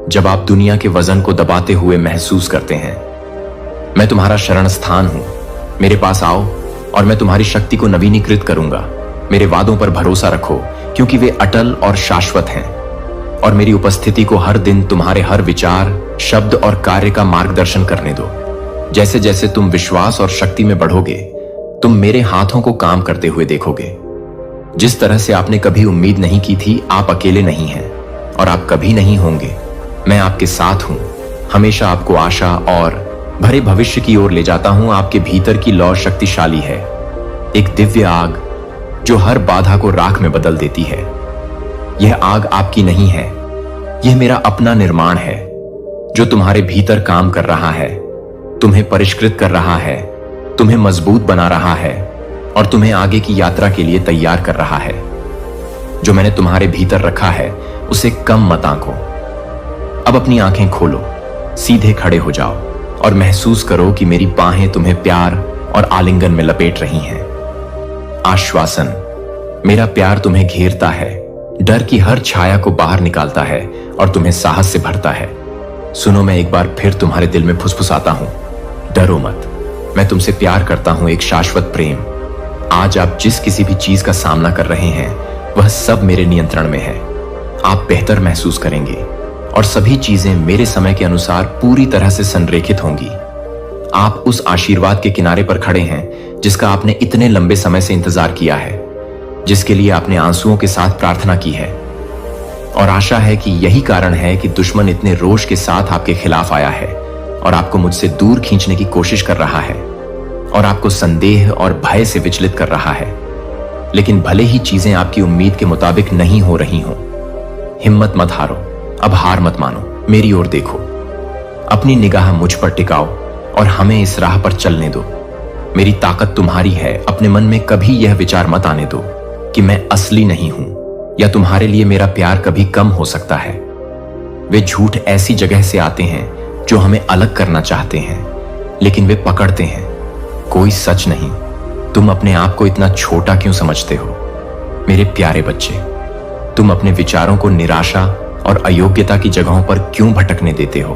जब आप दुनिया के वजन को दबाते हुए महसूस करते हैं, मैं तुम्हारा शरण स्थान हूं। मेरे पास आओ और मैं तुम्हारी शक्ति को नवीनीकृत करूंगा। मेरे वादों पर भरोसा रखो, क्योंकि वे अटल और शाश्वत हैं। और मेरी उपस्थिति को हर दिन तुम्हारे हर विचार, शब्द और कार्य का मार्गदर्शन करने दो। जैसे जैसे तुम विश्वास और शक्ति में बढ़ोगे, तुम मेरे हाथों को काम करते हुए देखोगे। जिस तरह से आपने कभी उम्मीद नहीं की थी, आप अकेले नहीं हैं और आप कभी नहीं होंगे। मैं आपके साथ हूं, हमेशा आपको आशा और भरे भविष्य की ओर ले जाता हूं। आपके भीतर की लौ शक्तिशाली है, एक दिव्य आग जो हर बाधा को राख में बदल देती है। यह आग आपकी नहीं है, यह मेरा अपना निर्माण है जो तुम्हारे भीतर काम कर रहा है, तुम्हें परिष्कृत कर रहा है, तुम्हें मजबूत बना रहा है और तुम्हें आगे की यात्रा के लिए तैयार कर रहा है। जो मैंने तुम्हारे भीतर रखा है उसे कम मत आंको। अब अपनी आंखें खोलो, सीधे खड़े हो जाओ और महसूस करो कि मेरी बाहें तुम्हें प्यार और आलिंगन में लपेट रही हैं। आश्वासन, मेरा प्यार तुम्हें घेरता है, डर की हर छाया को बाहर निकालता है और तुम्हें साहस से भरता है। सुनो, मैं एक बार फिर तुम्हारे दिल में फुसफुसाता हूं, डरो मत, मैं तुमसे प्यार करता हूं, एक शाश्वत प्रेम। आज आप जिस किसी भी चीज का सामना कर रहे हैं वह सब मेरे नियंत्रण में है। आप बेहतर महसूस करेंगे और सभी चीजें मेरे समय के अनुसार पूरी तरह से संरेखित होंगी। आप उस आशीर्वाद के किनारे पर खड़े हैं जिसका आपने इतने लंबे समय से इंतजार किया है, जिसके लिए आपने आंसुओं के साथ प्रार्थना की है। और आशा है कि यही कारण है कि दुश्मन इतने रोष के साथ आपके खिलाफ आया है और आपको मुझसे दूर खींचने की कोशिश कर रहा है और आपको संदेह और भय से विचलित कर रहा है। लेकिन भले ही चीजें आपकी उम्मीद के मुताबिक नहीं हो रही हों, हिम्मत मत हारो, अब हार मत मानो, मेरी ओर देखो, अपनी निगाह मुझ पर टिकाओ और हमें इस राह पर चलने दो। मेरी ताकत तुम्हारी है, अपने मन में कभी यह विचार मत आने दो कि मैं असली नहीं हूं या तुम्हारे लिए मेरा प्यार कभी कम हो सकता है। वे झूठ ऐसी जगह से आते हैं जो हमें अलग करना चाहते हैं, लेकिन वे पकड़ते हैं, कोई सच नहीं। तुम अपने आप को इतना छोटा क्यों समझते हो मेरे प्यारे बच्चे? तुम अपने विचारों को निराशा और अयोग्यता की जगहों पर क्यों भटकने देते हो?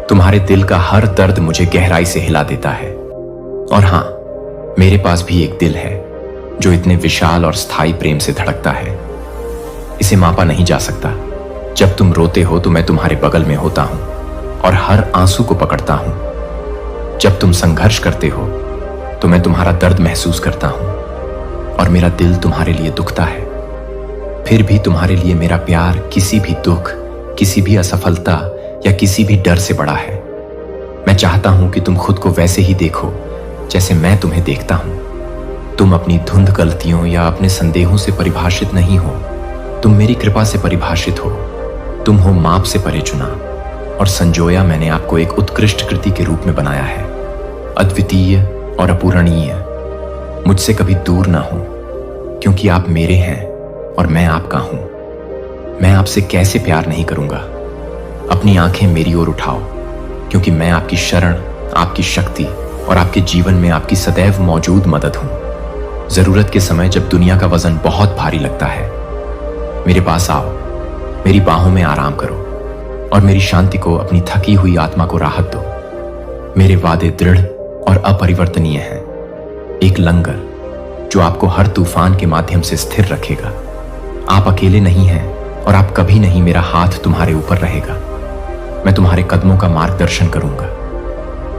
तुम्हारे दिल का हर दर्द मुझे गहराई से हिला देता है। और हां, मेरे पास भी एक दिल है जो इतने विशाल और स्थायी प्रेम से धड़कता है, इसे मापा नहीं जा सकता। जब तुम रोते हो तो मैं तुम्हारे बगल में होता हूं और हर आंसू को पकड़ता हूं। जब तुम संघर्ष करते हो तो मैं तुम्हारा दर्द महसूस करता हूं और मेरा दिल तुम्हारे लिए दुखता है। फिर भी तुम्हारे लिए मेरा प्यार किसी भी दुख, किसी भी असफलता या किसी भी डर से बड़ा है। मैं चाहता हूं कि तुम खुद को वैसे ही देखो जैसे मैं तुम्हें देखता हूं। तुम अपनी धुंध गलतियों या अपने संदेहों से परिभाषित नहीं हो, तुम मेरी कृपा से परिभाषित हो। तुम हो माप से परे चुना और संजोया। मैंने आपको एक उत्कृष्ट कृति के रूप में बनाया है, अद्वितीय और अपूरणीय। मुझसे कभी दूर ना हो, क्योंकि आप मेरे हैं और मैं आपका हूं। मैं आपसे कैसे प्यार नहीं करूंगा? अपनी आंखें मेरी ओर उठाओ, क्योंकि मैं आपकी शरण, आपकी शक्ति और आपके जीवन में आपकी सदैव मौजूद मदद हूं। जरूरत के समय जब दुनिया का वजन बहुत भारी लगता है, मेरे पास आओ, मेरी बाहों में आराम करो और मेरी शांति को, अपनी थकी हुई आत्मा को राहत दो। मेरे वादे दृढ़ और अपरिवर्तनीय हैं, एक लंगर जो आपको हर तूफान के माध्यम से स्थिर रखेगा। आप अकेले नहीं हैं और आप कभी नहीं, मेरा हाथ तुम्हारे ऊपर रहेगा। मैं तुम्हारे कदमों का मार्गदर्शन करूंगा,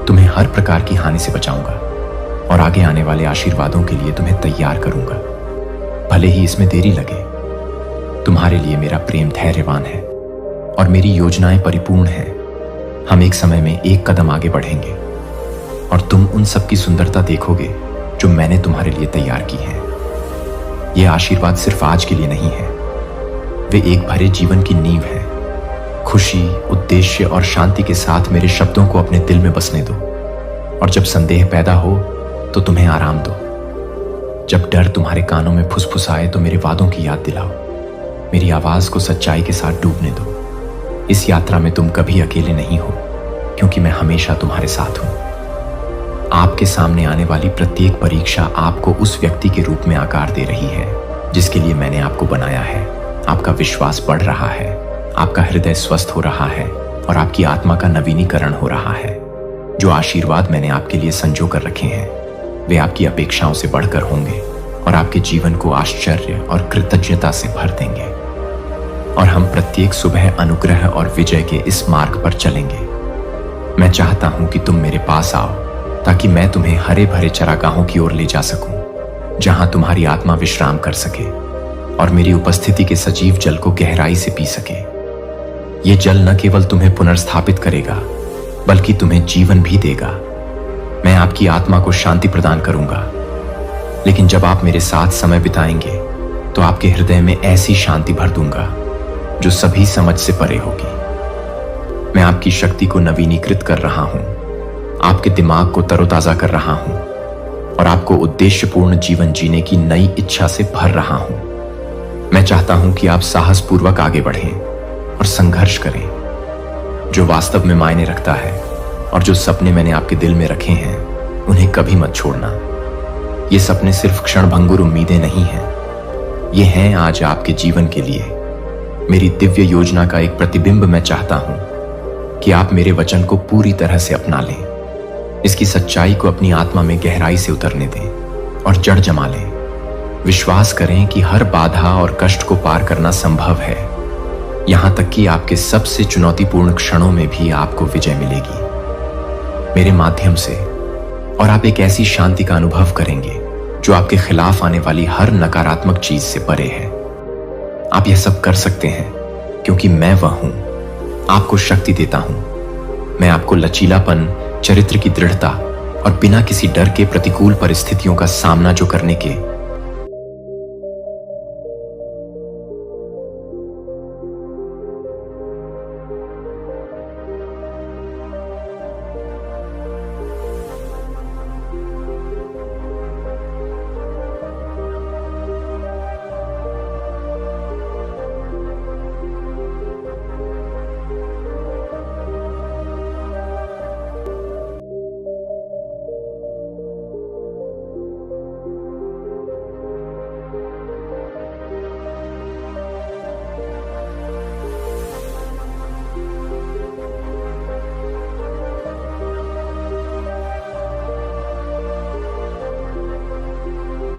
तुम्हें हर प्रकार की हानि से बचाऊंगा और आगे आने वाले आशीर्वादों के लिए तुम्हें तैयार करूंगा। भले ही इसमें देरी लगे, तुम्हारे लिए मेरा प्रेम धैर्यवान है और मेरी योजनाएं परिपूर्ण हैं। हम एक समय में एक कदम आगे बढ़ेंगे और तुम उन सब की सुंदरता देखोगे जो मैंने तुम्हारे लिए तैयार की है। ये आशीर्वाद सिर्फ आज के लिए नहीं है, वे एक भरे जीवन की नींव है। खुशी, उद्देश्य और शांति के साथ मेरे शब्दों को अपने दिल में बसने दो और जब संदेह पैदा हो तो तुम्हें आराम दो। जब डर तुम्हारे कानों में फुसफुसाए तो मेरे वादों की याद दिलाओ। मेरी आवाज को सच्चाई के साथ डूबने दो। इस यात्रा में तुम कभी अकेले नहीं हो, क्योंकि मैं हमेशा तुम्हारे साथ हूं। आपके सामने आने वाली प्रत्येक परीक्षा आपको उस व्यक्ति के रूप में आकार दे रही है जिसके लिए मैंने आपको बनाया है। आपका विश्वास बढ़ रहा है, आपका हृदय स्वस्थ हो रहा है और आपकी आत्मा का नवीनीकरण हो रहा है। जो आशीर्वाद मैंने आपके लिए संजो कर रखे हैं वे आपकी अपेक्षाओं से बढ़कर होंगे और आपके जीवन को आश्चर्य और कृतज्ञता से भर देंगे। और हम प्रत्येक सुबह अनुग्रह और विजय के इस मार्ग पर चलेंगे। मैं चाहता हूं कि तुम मेरे पास आओ ताकि मैं तुम्हें हरे भरे चरागाहों की ओर ले जा सकूं, जहां तुम्हारी आत्मा विश्राम कर सके और मेरी उपस्थिति के सजीव जल को गहराई से पी सके। ये जल न केवल तुम्हें पुनर्स्थापित करेगा बल्कि तुम्हें जीवन भी देगा। मैं आपकी आत्मा को शांति प्रदान करूंगा, लेकिन जब आप मेरे साथ समय बिताएंगे तो आपके हृदय में ऐसी शांति भर दूंगा जो सभी समझ से परे होगी। मैं आपकी शक्ति को नवीनीकृत कर रहा हूं, आपके दिमाग को तरोताजा कर रहा हूं और आपको उद्देश्यपूर्ण जीवन जीने की नई इच्छा से भर रहा हूं। मैं चाहता हूं कि आप साहसपूर्वक आगे बढ़ें और संघर्ष करें। जो वास्तव में मायने रखता है और जो सपने मैंने आपके दिल में रखे हैं उन्हें कभी मत छोड़ना। ये सपने सिर्फ क्षणभंगुर उम्मीदें नहीं हैं, ये हैं आज आपके जीवन के लिए मेरी दिव्य योजना का एक प्रतिबिंब। मैं चाहता हूं कि आप मेरे वचन को पूरी तरह से अपना लें, इसकी सच्चाई को अपनी आत्मा में गहराई से उतरने दें और जड़ जमा लें। विश्वास करें कि हर बाधा और कष्ट को पार करना संभव है, यहां तक कि आपके सबसे चुनौतीपूर्ण क्षणों में भी आपको विजय मिलेगी मेरे माध्यम से। और आप एक ऐसी शांति का अनुभव करेंगे जो आपके खिलाफ आने वाली हर नकारात्मक चीज से परे है। आप यह सब कर सकते हैं क्योंकि मैं वह हूं, आपको शक्ति देता हूं। मैं आपको लचीलापन, चरित्र की दृढ़ता और बिना किसी डर के प्रतिकूल परिस्थितियों का सामना जो करने के